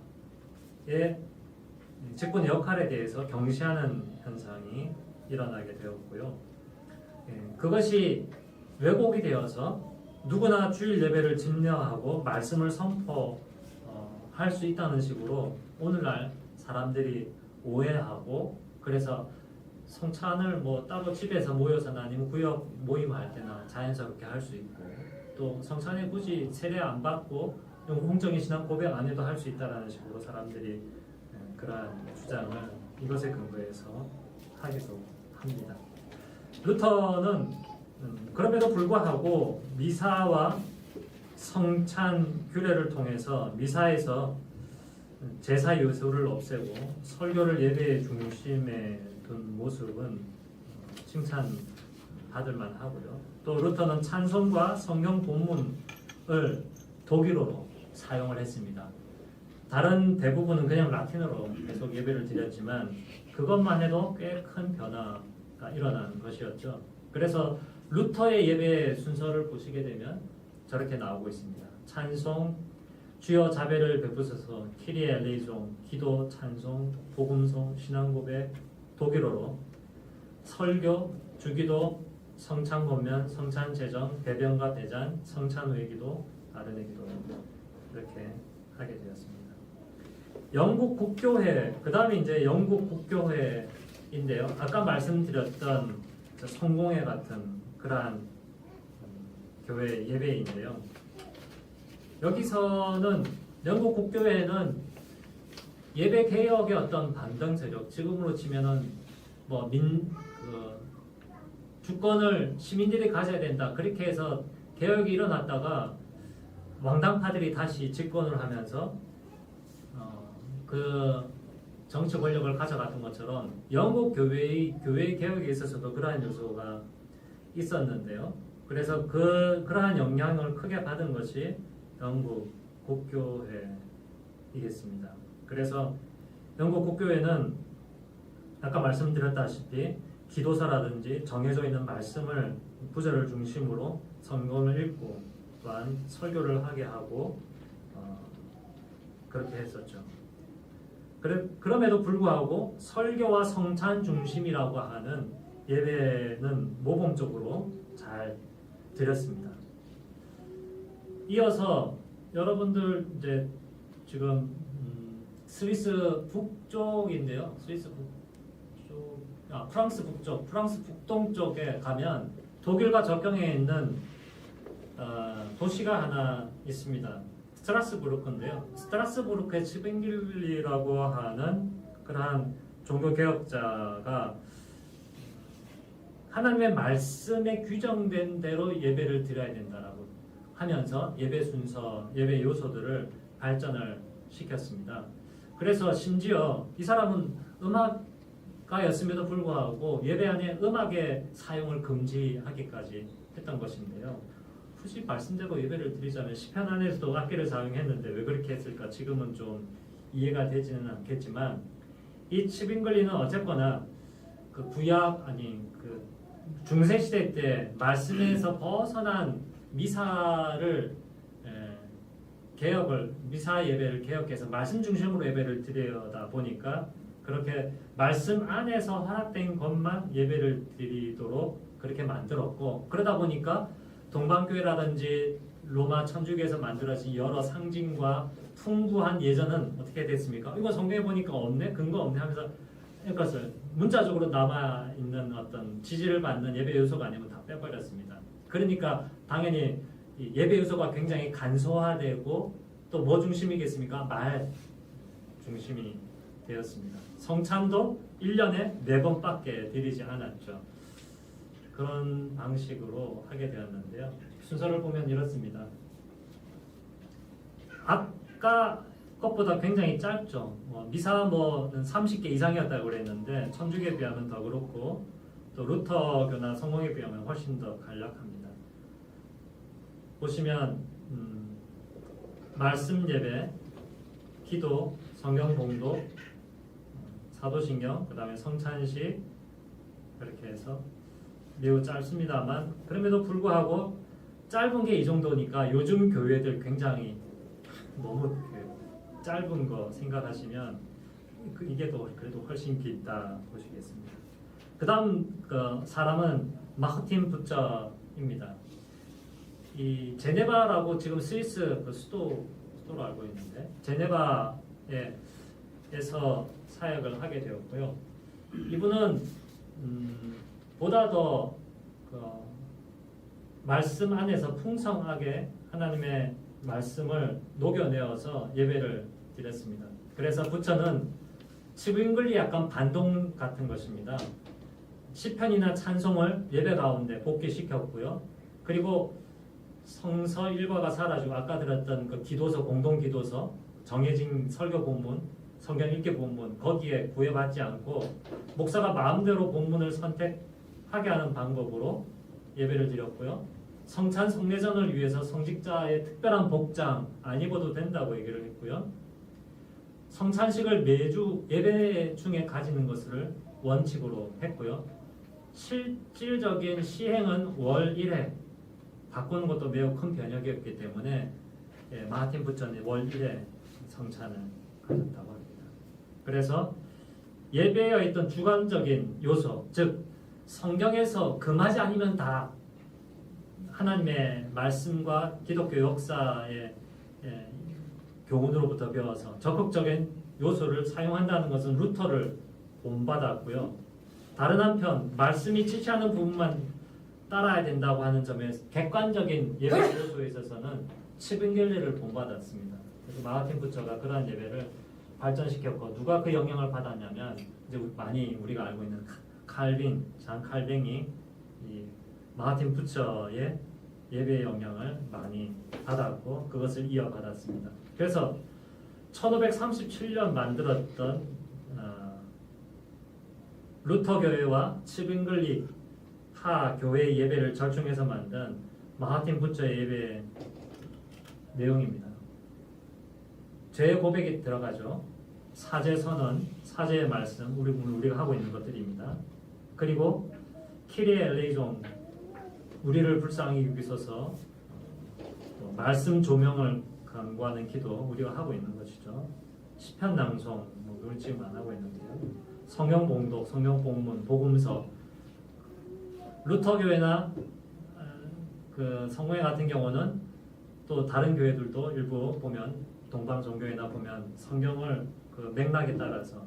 직분의 역할에 대해서 경시하는 현상이 일어나게 되었고요. 그것이 왜곡이 되어서 누구나 주일 예배를 집념하고 말씀을 선포할 수 있다는 식으로 오늘날 사람들이 오해하고, 그래서 성찬을 뭐 따로 집에서 모여서나 아니면 구역 모임할 때나 자연스럽게 할 수 있고, 또 성찬에 굳이 세례 안 받고 공적인 신앙 고백 안 해도 할 수 있다라는 식으로 사람들이 그러한 주장을 이것에 근거해서 하기도 합니다. 루터는 그럼에도 불구하고 미사와 성찬 규례를 통해서 미사에서 제사 요소를 없애고 설교를 예배의 중심에 둔 모습은 칭찬받을 만하고요. 또 루터는 찬송과 성경 본문을 독일어로 사용을 했습니다. 다른 대부분은 그냥 라틴어로 계속 예배를 드렸지만 그것만 해도 꽤 큰 변화가 일어난 것이었죠. 그래서 루터의 예배 순서를 보시게 되면 저렇게 나오고 있습니다. 찬송, 주여 자배를 베푸소서, 키리에 엘레이종, 기도, 찬송, 복음송, 신앙고백, 독일어로 설교, 주기도, 성찬권면, 성찬제정, 대변과 대잔, 성찬후회기도, 아른의 기도 이렇게 하게 되었습니다. 영국 국교회, 그 다음에 이제 영국 국교회인데요. 아까 말씀드렸던 성공회 같은 그러한 교회 예배인데요. 여기서는 영국 국교회는 예배 개혁의 어떤 반등 세력, 지금으로 치면은 뭐 주권을 시민들이 가져야 된다, 그렇게 해서 개혁이 일어났다가 왕당파들이 다시 집권을 하면서 그 정치 권력을 가져갔던 것처럼 영국 교회 개혁에 있어서도 그러한 요소가 있었는데요. 그래서 그러한 영향을 크게 받은 것이 영국 국교회이겠습니다. 그래서 영국 국교회는 아까 말씀드렸다시피 기도서라든지 정해져 있는 말씀을 구절을 중심으로 성경을 읽고 또한 설교를 하게 하고 그렇게 했었죠. 그럼에도 불구하고 설교와 성찬 중심이라고 하는 예배는 모범적으로 잘 드렸습니다. 이어서 여러분들 이제 지금 스위스 북쪽인데요. 프랑스 북쪽, 프랑스 북동쪽에 가면 독일과 접경에 있는 도시가 하나 있습니다. 스트라스부르크인데요. 스트라스부르크의 츠빙길리라고 하는 그러한 종교개혁자가 하나님의 말씀에 규정된 대로 예배를 드려야 된다라고 하면서 예배 순서, 예배 요소들을 발전을 시켰습니다. 그래서 심지어 이 사람은 음악가였음에도 불구하고 예배 안에 음악의 사용을 금지하기까지 했던 것인데요. 굳이 말씀대로 예배를 드리자면 시편 안에서도 악기를 사용했는데 왜 그렇게 했을까? 지금은 좀 이해가 되지는 않겠지만 이 츠빙글리는 어쨌거나 그 구약 그 중세 시대 때 말씀에서 벗어난 미사를 미사 예배를 개혁해서 말씀 중심으로 예배를 드려다 보니까 그렇게 말씀 안에서 허락된 것만 예배를 드리도록 그렇게 만들었고, 그러다 보니까 동방교회라든지 로마 천주교에서 만들어진 여러 상징과 풍부한 예전은 어떻게 됐습니까? 이거 성경에 보니까 없네? 근거 없네? 하면서 이것을 문자적으로 남아있는 어떤 지지를 받는 예배 요소가 아니면 다 빼버렸습니다. 그러니까 당연히 예배 요소가 굉장히 간소화되고 또 뭐 중심이겠습니까? 말 중심이 되었습니다. 성찬도 1년에 4번밖에 드리지 않았죠. 그런 방식으로 하게 되었는데요. 순서를 보면 이렇습니다. 아까 것보다 굉장히 짧죠. 미사 30개 이상이었다고 그랬는데 천주교에 비하면 더 그렇고 또 루터교나 성공에 비하면 훨씬 더 간략합니다. 보시면 말씀 예배, 기도, 성경 봉독, 사도신경, 그 다음에 성찬식 이렇게 해서 매우 짧습니다만 그럼에도 불구하고 짧은 게 이 정도니까 요즘 교회들 굉장히 너무 짧은 거 생각하시면 이게 더 그래도 훨씬 길다 보시겠습니다. 그 다음 사람은 마흐틴 부처입니다. 이 제네바라고 지금 스위스 그 수도로 알고 있는데 제네바에서 사역을 하게 되었고요. 이분은 보다 더 말씀 안에서 풍성하게 하나님의 말씀을 녹여내어서 예배를 드렸습니다. 그래서 부처는 치부잉글리 약간 반동 같은 것입니다. 시편이나 찬송을 예배 가운데 복귀시켰고요. 그리고 성서 일과가 사라지고 아까 들었던 그 기도서, 공동 기도서, 정해진 설교 본문, 성경 읽기 본문 거기에 구애받지 않고 목사가 마음대로 본문을 선택하게 하는 방법으로 예배를 드렸고요. 성찬 성례전을 위해서 성직자의 특별한 복장 안 입어도 된다고 얘기를 했고요. 성찬식을 매주 예배 중에 가지는 것을 원칙으로 했고요. 실질적인 시행은 월 1회 바꾸는 것도 매우 큰 변혁이었기 때문에 마하틴 부처는 월 1회 성찬을 가졌다고 합니다. 그래서 예배에 있던 주관적인 요소, 즉 성경에서 금하지 않으면 다 하나님의 말씀과 기독교 역사의 교훈으로부터 배워서 적극적인 요소를 사용한다는 것은 루터를 본받았고요. 다른 한편 말씀이 지시하는 부분만 따라야 된다고 하는 점에서 객관적인 예배 요소에 있어서는 치빙겔리를 본받았습니다. 그래서 마하틴 부처가 그러한 예배를 발전시켰고 누가 그 영향을 받았냐면 이제 많이 우리가 알고 있는 칼빈, 장 칼뱅이 이 마하틴 부처의 예배의 영향을 많이 받았고 그것을 이어받았습니다. 그래서 1537년 만들었던 루터 교회와 치빙글리 타 교회의 예배를 절충해서 만든 마하틴 부처의 예배 내용입니다. 죄의 고백이 들어가죠. 사죄 선언, 사죄의 말씀, 우리가 하고 있는 것들입니다. 그리고 키리에 엘레이종, 우리를 불쌍히 여기소서, 말씀 조명을 강구하는 기도 우리가 하고 있는 것이죠. 시편 낭송, 이건 지금 안 하고 있는데요. 성경 봉독, 성경 본문, 복음서. 루터 교회나 그 성회 같은 경우는 또 다른 교회들도 일부 보면 동방 종교회나 보면 성경을 그 맥락에 따라서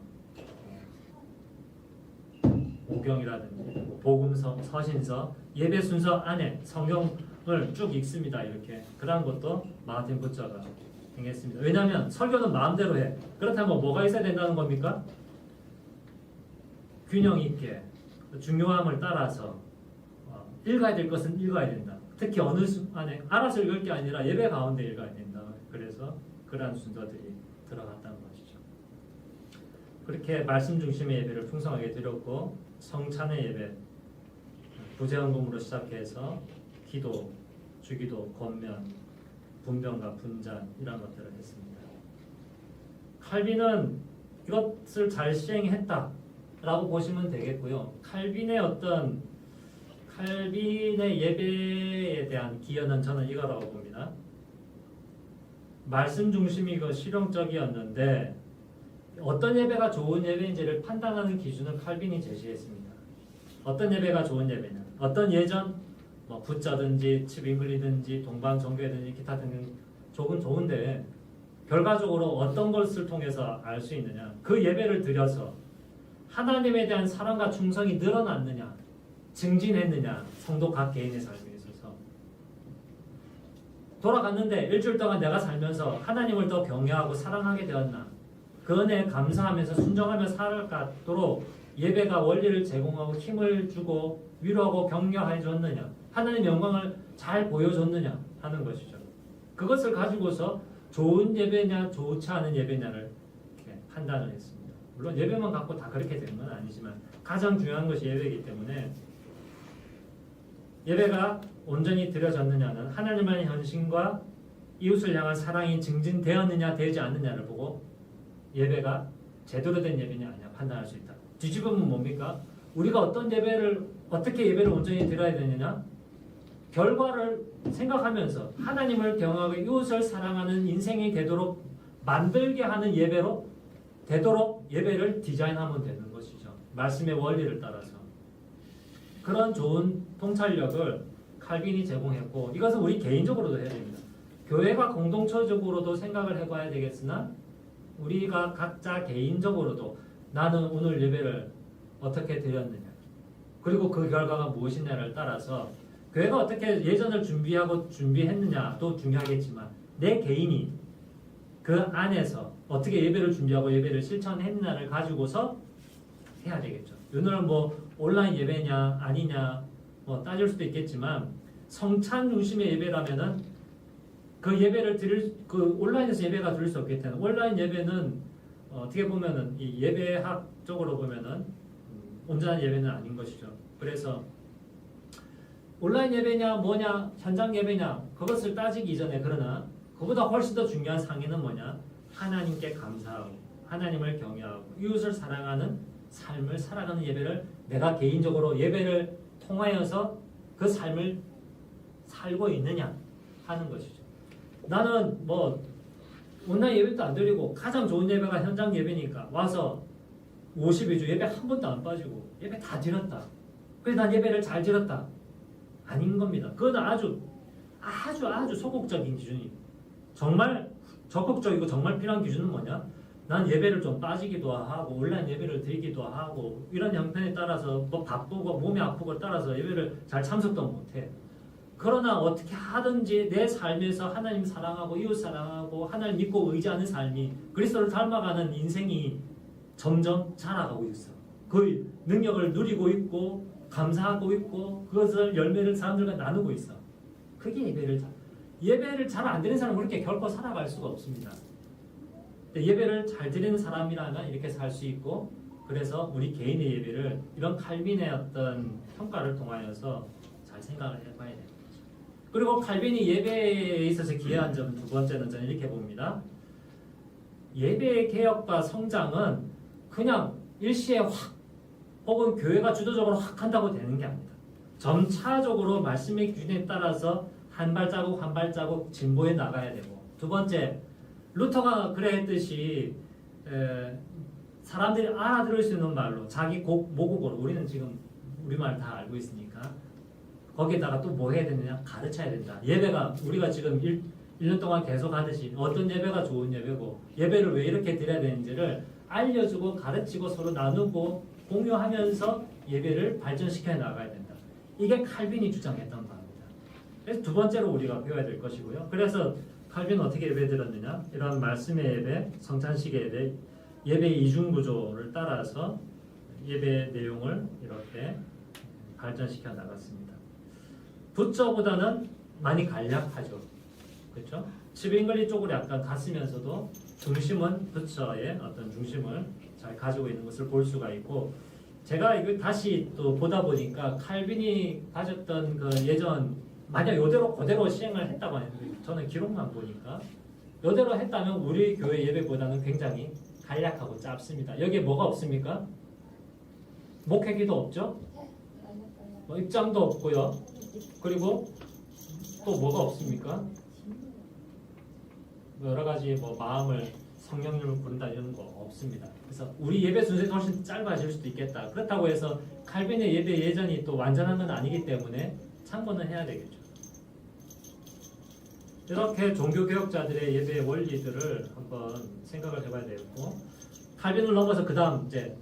오경이라든지 복음서, 서신서, 예배 순서 안에 성경을 쭉 읽습니다. 이렇게 그런 것도 마하틴 부처가 행했습니다. 왜냐하면 설교는 마음대로 해. 그렇다면 뭐가 있어야 된다는 겁니까? 균형 있게 중요함을 따라서 읽어야 될 것은 읽어야 된다. 특히 어느 순간에 알아서 읽을 게 아니라 예배 가운데 읽어야 된다. 그래서 그러한 순서들이 들어갔다는 것이죠. 그렇게 말씀 중심의 예배를 풍성하게 드렸고 성찬의 예배, 부제헌금으로 시작해서 기도, 주기도, 권면, 분변과 분잔 이런 것들을 했습니다. 칼빈은 이것을 잘 시행했다라고 보시면 되겠고요. 칼빈의 예배에 대한 기여는 저는 이거라고 봅니다. 말씀 중심이고 실용적이었는데 어떤 예배가 좋은 예배인지를 판단하는 기준을 칼빈이 제시했습니다. 어떤 예배가 좋은 예배냐? 어떤 예전 부자든지 치빙글리든지 동방 종교든지 기타 등등 조금 좋은데 결과적으로 어떤 것을 통해서 알 수 있느냐? 그 예배를 드려서 하나님에 대한 사랑과 충성이 늘어났느냐? 증진했느냐? 성도 각 개인의 삶에 있어서 돌아갔는데 일주일 동안 내가 살면서 하나님을 더 경외하고 사랑하게 되었나? 그 은혜에 감사하면서 순종하며 살아가도록 예배가 원리를 제공하고 힘을 주고 위로하고 격려해 줬느냐? 하나님의 영광을 잘 보여줬느냐? 하는 것이죠. 그것을 가지고서 좋은 예배냐 좋지 않은 예배냐를 이렇게 판단을 했습니다. 물론 예배만 갖고 다 그렇게 되는 건 아니지만 가장 중요한 것이 예배이기 때문에 예배가 온전히 드려졌느냐는 하나님의 헌신과 이웃을 향한 사랑이 증진되었느냐 되지 않느냐를 보고 예배가 제대로 된 예배냐 아니냐 판단할 수 있다. 뒤집으면 뭡니까? 우리가 어떻게 예배를 온전히 드려야 되느냐? 결과를 생각하면서 하나님을 경외하고 이웃을 사랑하는 인생이 되도록 만들게 하는 예배로 되도록 예배를 디자인하면 되는 것이죠. 말씀의 원리를 따라서. 그런 좋은 통찰력을 칼빈이 제공했고 이것은 우리 개인적으로도 해야 됩니다. 교회가 공동체적으로도 생각을 해봐야 되겠으나 우리가 각자 개인적으로도 나는 오늘 예배를 어떻게 드렸느냐 그리고 그 결과가 무엇이냐를 따라서 교회가 어떻게 예전을 준비하고 준비했느냐도 중요하겠지만 내 개인이 그 안에서 어떻게 예배를 준비하고 예배를 실천했느냐를 가지고서 해야 되겠죠. 오늘 뭐 온라인 예배냐 아니냐 뭐 따질 수도 있겠지만 성찬 중심의 예배라면은 그 예배를 그 온라인에서 예배가 드릴 수 없기 때문에 온라인 예배는 어떻게 보면은 이 예배학적으로 보면은 온전한 예배는 아닌 것이죠. 그래서 온라인 예배냐 뭐냐 현장 예배냐 그것을 따지기 이전에 그러나 그보다 훨씬 더 중요한 상위는 뭐냐 하나님께 감사하고 하나님을 경외하고 이웃을 사랑하는 삶을 살아가는 예배를 내가 개인적으로 예배를 통하여서 그 삶을 살고 있느냐 하는 것이죠. 나는 뭐 온라인 예배도 안 드리고 가장 좋은 예배가 현장 예배니까 와서 52주 예배 한 번도 안 빠지고 예배 다 드렸다. 그래서 난 예배를 잘 드렸다. 아닌 겁니다. 그건 아주 소극적인 기준이에요. 정말 적극적이고 정말 필요한 기준은 뭐냐? 난 예배를 좀 빠지기도 하고 온라인 예배를 드리기도 하고 이런 형편에 따라서 뭐 바쁘고 몸이 아프고 따라서 예배를 잘 참석도 못해. 그러나 어떻게 하든지 내 삶에서 하나님 사랑하고 이웃 사랑하고 하나님 믿고 의지하는 삶이 그리스도를 닮아가는 인생이 점점 자라가고 있어. 그 능력을 누리고 있고 감사하고 있고 그것을 열매를 사람들과 나누고 있어. 그게 예배를 잘 안 드리는 사람은 그렇게 결코 살아갈 수가 없습니다. 예배를 잘 드리는 사람이라면 이렇게 살 수 있고 그래서 우리 개인의 예배를 이런 칼빈의 어떤 평가를 통하여서 잘 생각을 해봐야 됩니다. 그리고 칼빈이 예배에 있어서 기여한 점 두 번째는 저는 이렇게 봅니다. 예배의 개혁과 성장은 그냥 일시에 확 혹은 교회가 주도적으로 확 한다고 되는 게 아닙니다. 점차적으로 말씀의 기준에 따라서 한 발자국 한 발자국 진보해 나가야 되고 두 번째 루터가 그래 했듯이 사람들이 알아들을 수 있는 말로 자기 모국어로 우리는 지금 우리말 다 알고 있으니까 거기에다가 또 뭐 해야 되느냐 가르쳐야 된다. 예배가 우리가 지금 1년 동안 계속 하듯이 어떤 예배가 좋은 예배고 예배를 왜 이렇게 드려야 되는지를 알려주고 가르치고 서로 나누고 공유하면서 예배를 발전시켜 나가야 된다. 이게 칼빈이 주장했던 바입니다. 그래서 두 번째로 우리가 배워야 될 것이고요. 그래서 칼빈은 어떻게 예배 드렸느냐? 이런 말씀의 예배, 성찬식의 예배, 예배의 이중구조를 따라서 예배 내용을 이렇게 발전시켜 나갔습니다. 부처보다는 많이 간략하죠. 그렇죠? 칩잉글리 쪽으로 약간 갔으면서도 중심은 부처의 어떤 중심을 잘 가지고 있는 것을 볼 수가 있고 제가 이거 다시 또 보다 보니까 칼빈이 가졌던 그 예전 만약 이대로 그대로 시행을 했다고 하는데 저는 기록만 보니까 이대로 했다면 우리 교회 예배보다는 굉장히 간략하고 짧습니다. 여기에 뭐가 없습니까? 목회기도 없죠? 뭐 입장도 없고요. 그리고 또 뭐가 없습니까? 여러 가지 뭐 마음을 성령님을 부른다 이런 거 없습니다. 그래서 우리 예배 순서가 훨씬 짧아질 수도 있겠다. 그렇다고 해서 칼빈의 예배 예전이 또 완전한 건 아니기 때문에 참고는 해야 되겠죠. 이렇게 종교개혁자들의 예배의 원리들을 한번 생각을 해봐야 되겠고 칼빈을 넘어서 그 다음 이제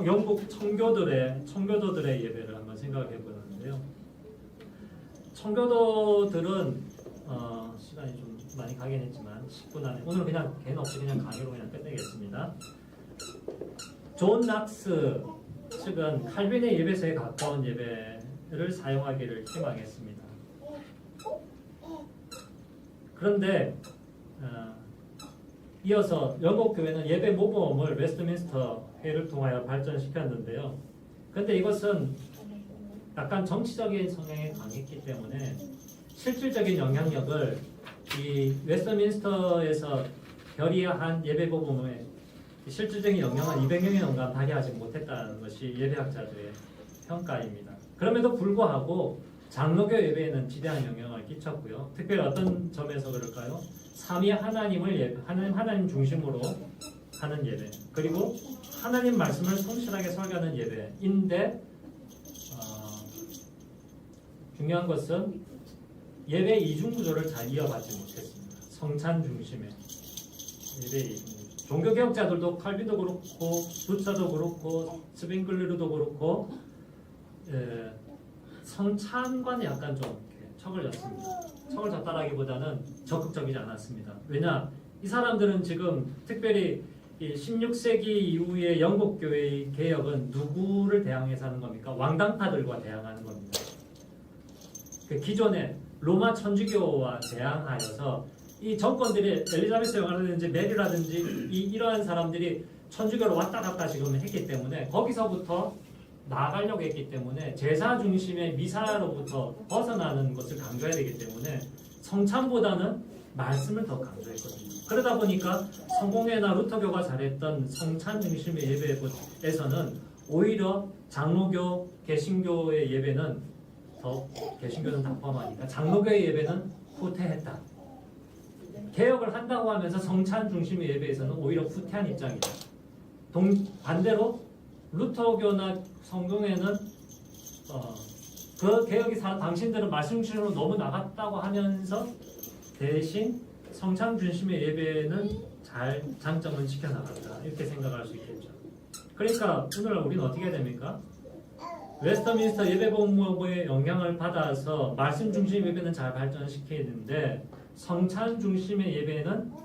영국 청교도들의 예배를 한번 생각을 해보는데요. 청교도들은 시간이 좀 많이 가긴 했지만 10분 안에 오늘 그냥 개는 없이 그냥 강의로 그냥 끝내겠습니다. 존 낙스 측은 칼빈의 예배서에 가까운 예배를 사용하기를 희망했습니다. 그런데 이어서 영국 교회는 예배 모범을 웨스트민스터 회를 통하여 발전시켰는데요. 그런데 이것은 약간 정치적인 성향에 강했기 때문에 실질적인 영향력을 이 웨스트민스터에서 결의한 예배 모범의 실질적인 영향은 200명이 넘게 발휘하지 못했다는 것이 예배학자들의 평가입니다. 그럼에도 불구하고 장로교 예배에는 지대한 영향을 끼쳤고요. 특별히 어떤 점에서 그럴까요? 삼위 하나님을 하나님 중심으로 하는 예배, 그리고 하나님 말씀을 성실하게 설교하는 예배인데 중요한 것은 예배 이중 구조를 잘 이어가지 못했습니다. 성찬 중심의 예배 이중 구조. 종교 개혁자들도 칼빈도 그렇고 루터도 그렇고 스빙글르도 그렇고 성찬과는 약간 좀 척을 졌습니다. 척을 졌다라기보다는 적극적이지 않았습니다. 왜냐? 이 사람들은 지금 특별히 16세기 이후의 영국 교회의 개혁은 누구를 대항해서 하는 겁니까? 왕당파들과 대항하는 겁니다. 그 기존의 로마 천주교와 대항하여서 이 정권들이 엘리자베스 여왕이라든지 메리라든지 이러한 사람들이 천주교로 왔다 갔다 지금 했기 때문에 거기서부터 나아가려고 했기 때문에 제사 중심의 미사로부터 벗어나는 것을 강조해야 되기 때문에 성찬보다는 말씀을 더 강조했거든요. 그러다 보니까 성공회나 루터교가 잘했던 성찬 중심의 예배에서는 오히려 장로교, 개신교의 예배는 개신교는 다 포함하니까 장로교의 예배는 후퇴했다. 개혁을 한다고 하면서 성찬 중심의 예배에서는 오히려 후퇴한 입장이다. 반대로 루터교나 성공회는 그 개혁이 당신들은 말씀 중심으로 너무 나갔다고 하면서 대신 성찬 중심의 예배는 잘 장점을 지켜나갔다. 이렇게 생각할 수 있겠죠. 그러니까 오늘 우리는 어떻게 해야 됩니까? 웨스터민스터 예배본부의 영향을 받아서 말씀 중심 예배는 잘 발전시키는데 성찬 중심의 예배는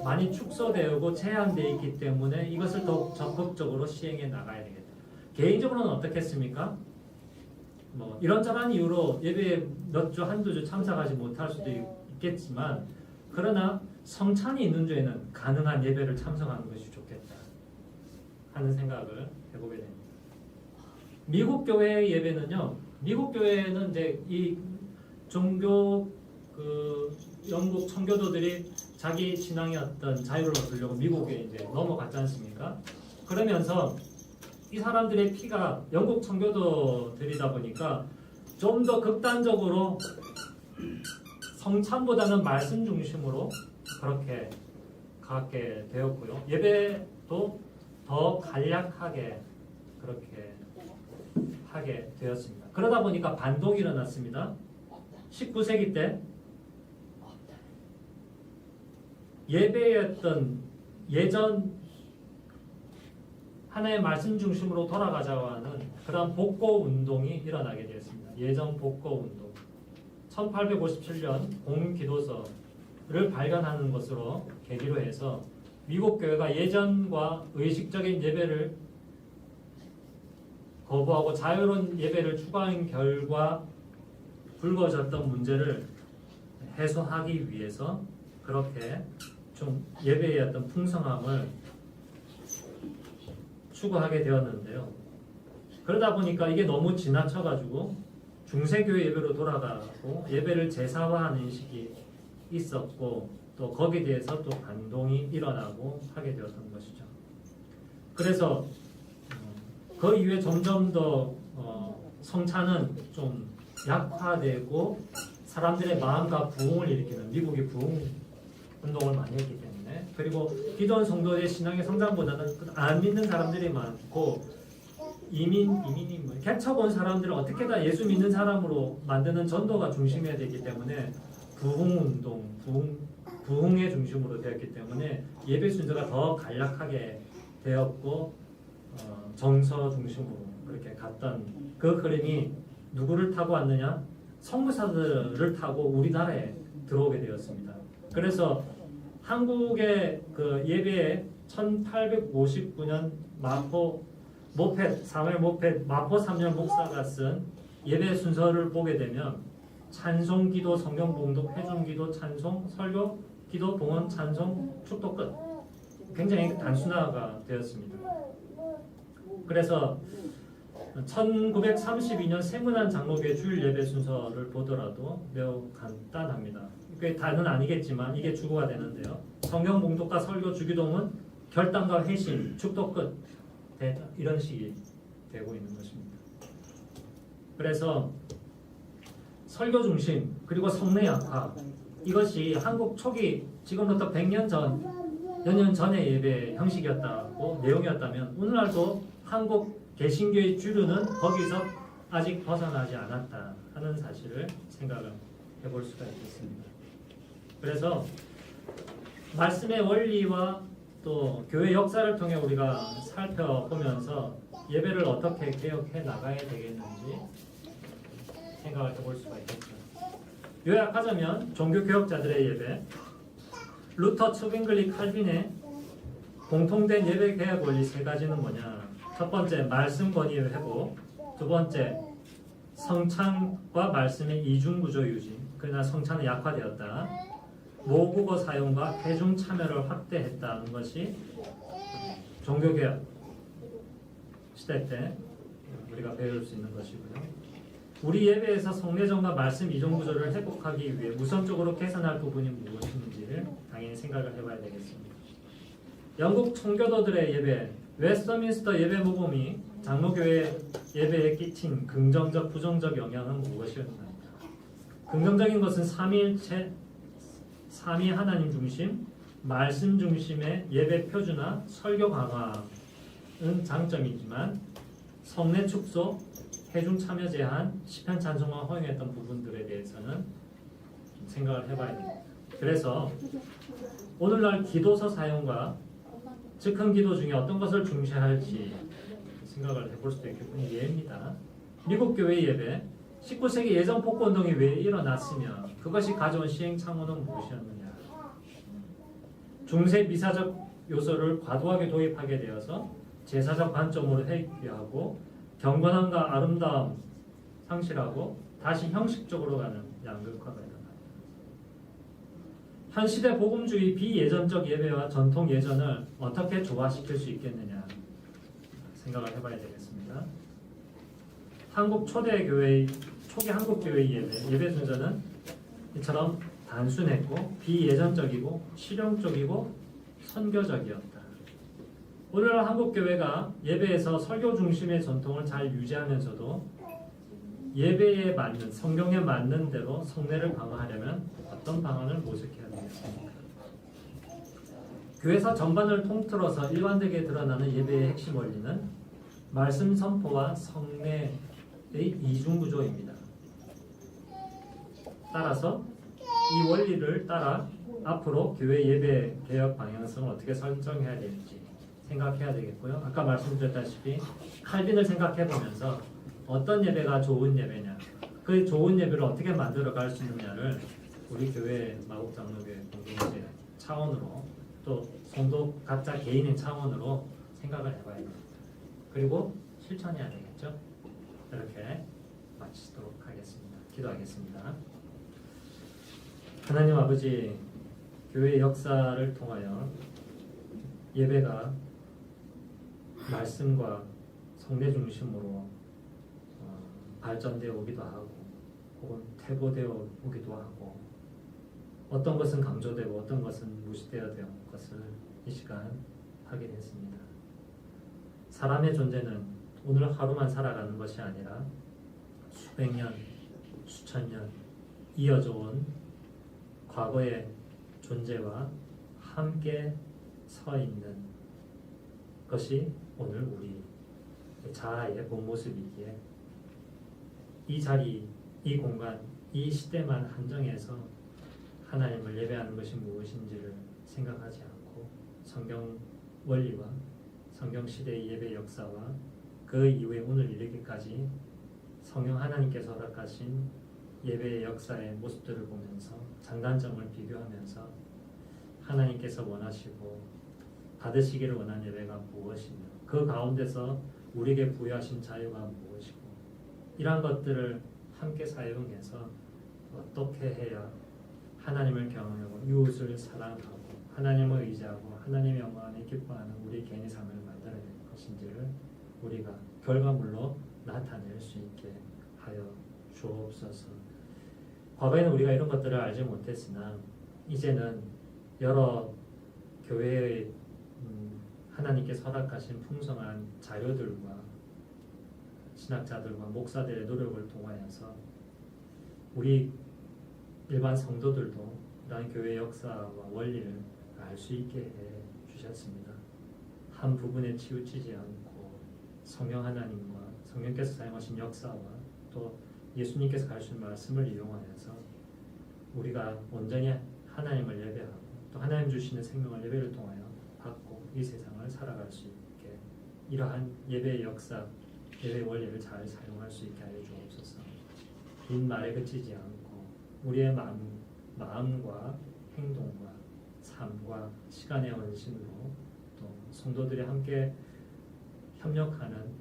많이 축소되고 제한되어 있기 때문에 이것을 더욱 적극적으로 시행해 나가야 되겠다. 개인적으로는 어떻겠습니까? 이런저런 이유로 예배에 몇 주, 한두 주 참석하지 못할 수도 있겠지만 그러나 성찬이 있는 주에는 가능한 예배를 참석하는 것이 좋겠다 하는 생각을 해보게 됩니다. 미국 교회 예배는요. 미국 교회는 이제 이 종교 영국 청교도들이 자기 신앙의 어떤 자유를 얻으려고 미국에 이제 넘어갔지 않습니까? 그러면서 이 사람들의 피가 영국 청교도들이다 보니까 좀 더 극단적으로 성찬보다는 말씀 중심으로 그렇게 가게 되었고요. 예배도 더 간략하게 그렇게 하게 되었습니다. 그러다 보니까 반동이 일어났습니다. 19세기 때 예배였던 예전 하나의 말씀 중심으로 돌아가자고 하는 그런 복고 운동이 일어나게 되었습니다. 예전 복고 운동. 1857년 공기도서를 발견하는 것으로 계기로 해서 미국 교회가 예전과 의식적인 예배를 거부하고 자유로운 예배를 추구한 결과 불거졌던 문제를 해소하기 위해서 그렇게 좀 예배의 어떤 풍성함을 추구하게 되었는데요. 그러다 보니까 이게 너무 지나쳐가지고 중세교회 예배로 돌아가고 예배를 제사화하는 인식이 있었고 또 거기에 대해서 또 반동이 일어나고 하게 되었던 것이죠. 그래서 그 이후에 점점 더 성찬은 좀 약화되고 사람들의 마음과 부흥을 일으키는 미국의 부흥 운동을 많이 했기 때문에 그리고 기존 성도의 신앙의 성장보다는 안 믿는 사람들이 많고 이민이 개척 온 사람들을 어떻게 다 예수 믿는 사람으로 만드는 전도가 중심이어야 되기 때문에 부흥 운동, 부흥의 중심으로 되었기 때문에 예배 순서가 더 간략하게 되었고 정서 중심으로 그렇게 갔던 그 흐름이 누구를 타고 왔느냐? 성부사들을 타고 우리나라에 들어오게 되었습니다. 그래서 한국의 그 예배에 1859년 사무엘 모펫 마포 3년 목사가 쓴 예배 순서를 보게 되면 찬송기도, 성경봉독, 회중기도, 찬송, 설교, 기도, 봉헌, 찬송, 축도 끝. 굉장히 단순화가 되었습니다. 그래서 1932년 세문안 장로교회 주일 예배 순서를 보더라도 매우 간단합니다. 꽤 다는 아니겠지만 이게 주고가 되는데요. 성경 봉독과 설교, 주기도문, 결단과 회심, 축도 끝 이런 식이 되고 있는 것입니다. 그래서 설교 중심 그리고 성내 약화, 이것이 한국 초기 지금부터 100년 전, 몇 년 전의 예배 형식이었다고 내용이었다면 오늘날도 한국 개신교의 주류는 거기서 아직 벗어나지 않았다 하는 사실을 생각을 해볼 수가 있겠습니다. 그래서 말씀의 원리와 또 교회 역사를 통해 우리가 살펴보면서 예배를 어떻게 개혁해 나가야 되겠는지 생각을 해볼 수가 있겠죠. 요약하자면 종교개혁자들의 예배, 루터, 츠빙글리, 칼빈의 공통된 예배 개혁 원리 세 가지는 뭐냐? 첫 번째, 말씀 권위의 회복. 두 번째, 성찬과 말씀의 이중구조 유지. 그러나 성찬은 약화되었다. 모국어 사용과 회중 참여를 확대했다는 것이 종교개혁 시대 때 우리가 배울 수 있는 것이고요. 우리 예배에서 성례정과 말씀 이중 구조를 회복하기 위해 우선적으로 개선할 부분이 무엇인지를 당연히 생각을 해봐야 되겠습니다. 영국 청교도들의 예배, 웨스터민스터 예배 모범이 장로교회 예배에 끼친 긍정적, 부정적 영향은 무엇이었나요? 긍정적인 것은 삼위일체, 삼위 하나님 중심, 말씀 중심의 예배 표준화, 설교 강화는 장점이지만 성례 축소, 회중 참여 제한, 시편 찬송과 허용했던 부분들에 대해서는 생각을 해봐야 됩니다. 그래서 오늘날 기도서 사용과 즉흥 기도 중에 어떤 것을 중시할지 생각을 해볼 수도 있겠군요. 예입니다. 미국 교회 예배, 19세기 예정 복구 운동이 왜 일어났으며 그것이 가져온 시행착오는 무엇이었느냐. 중세 미사적 요소를 과도하게 도입하게 되어서 제사적 관점으로 회귀하고 경건함과 아름다움 상실하고 다시 형식적으로 가는 양극화가 일어납니다. 현 시대 복음주의 비예전적 예배와 전통 예전을 어떻게 조화시킬 수 있겠느냐 생각을 해봐야 되겠습니다. 한국 초대 교회, 초기 한국 교회 예배 순서는 이처럼 단순했고 비예전적이고 실용적이고 선교적이었다. 오늘날 한국 교회가 예배에서 설교 중심의 전통을 잘 유지하면서도 예배에 맞는, 성경에 맞는 대로 성례를 강화하려면 어떤 방안을 모색해야 되겠습니까? 교회사 전반을 통틀어서 일관되게 드러나는 예배의 핵심 원리는 말씀 선포와 성례의 이중구조입니다. 따라서 이 원리를 따라 앞으로 교회 예배 개혁 방향성을 어떻게 설정해야 될지 생각해야 되겠고요. 아까 말씀드렸다시피 칼빈을 생각해 보면서 어떤 예배가 좋은 예배냐, 그 좋은 예배를 어떻게 만들어 갈 수 있느냐를 우리 교회 마곡장로교회 공동체 차원으로 또 성도 각자 개인의 차원으로 생각을 해봐야 됩니다. 그리고 실천해야 되겠죠. 이렇게 마치도록 하겠습니다. 기도하겠습니다. 하나님 아버지, 교회 역사를 통하여 예배가 말씀과 성례 중심으로 발전되어 오기도 하고 혹은 퇴보되어 오기도 하고 어떤 것은 강조되고 어떤 것은 무시되어 된 것을 이 시간 확인했습니다. 사람의 존재는 오늘 하루만 살아가는 것이 아니라 수백 년, 수천 년 이어져 온 과거의 존재와 함께 서 있는 것이 오늘 우리 자아의 본 모습이기에 이 자리, 이 공간, 이 시대만 한정해서 하나님을 예배하는 것이 무엇인지를 생각하지 않고 성경 원리와 성경 시대의 예배 역사와 그 이후에 오늘 이르기까지 성령 하나님께서 허락하신 예배의 역사의 모습들을 보면서 장단점을 비교하면서 하나님께서 원하시고 받으시기를 원하는 예배가 무엇이며 그 가운데서 우리에게 부여하신 자유가 무엇이고 이러한 것들을 함께 사용해서 어떻게 해야 하나님을 경외하고 이웃을 사랑하고 하나님을 의지하고 하나님의 영광을 기뻐하는 우리 개인의 삶을 만들어야 될 것인지를 우리가 결과물로 나타낼 수 있게 하여 주옵소서. 과거에는 우리가 이런 것들을 알지 못했으나 이제는 여러 교회의 하나님께서 허락하신 풍성한 자료들과 신학자들과 목사들의 노력을 통하여서 우리 일반 성도들도 이러한 교회 역사와 원리를 알 수 있게 해 주셨습니다. 한 부분에 치우치지 않고 성령 하나님과 성령께서 사용하신 역사와 또 예수님께서 가르친 말씀을 이용하여서 우리가 온전히 하나님을 예배하고 또 하나님 주시는 생명을 예배를 통하여 받고 이 세상을 살아갈 수 있게 이러한 예배의 역사, 예배의 원리를 잘 사용할 수 있게 하여 주옵소서. 빈 말에 그치지 않고 우리의 마음과 행동과 삶과 시간의 헌신으로 또 성도들이 함께 협력하는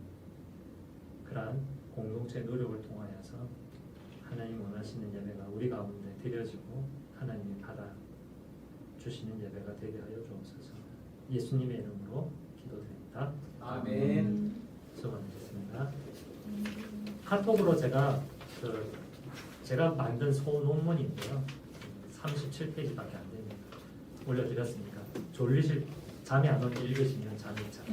그러한 공동체 노력을 통하여서 하나님 원하시는 예배가 우리 가운데 드려지고 하나님이 받아 주시는 예배가 되게 하여 주옵소서. 예수님의 이름으로 기도드립니다. 아멘. 수고하셨습니다. 카톡으로 제가 만든 소논문인데요. 37페이지밖에 안 됩니다. 올려드렸으니까 잠이 안 오게 읽으시면 잠이 잘.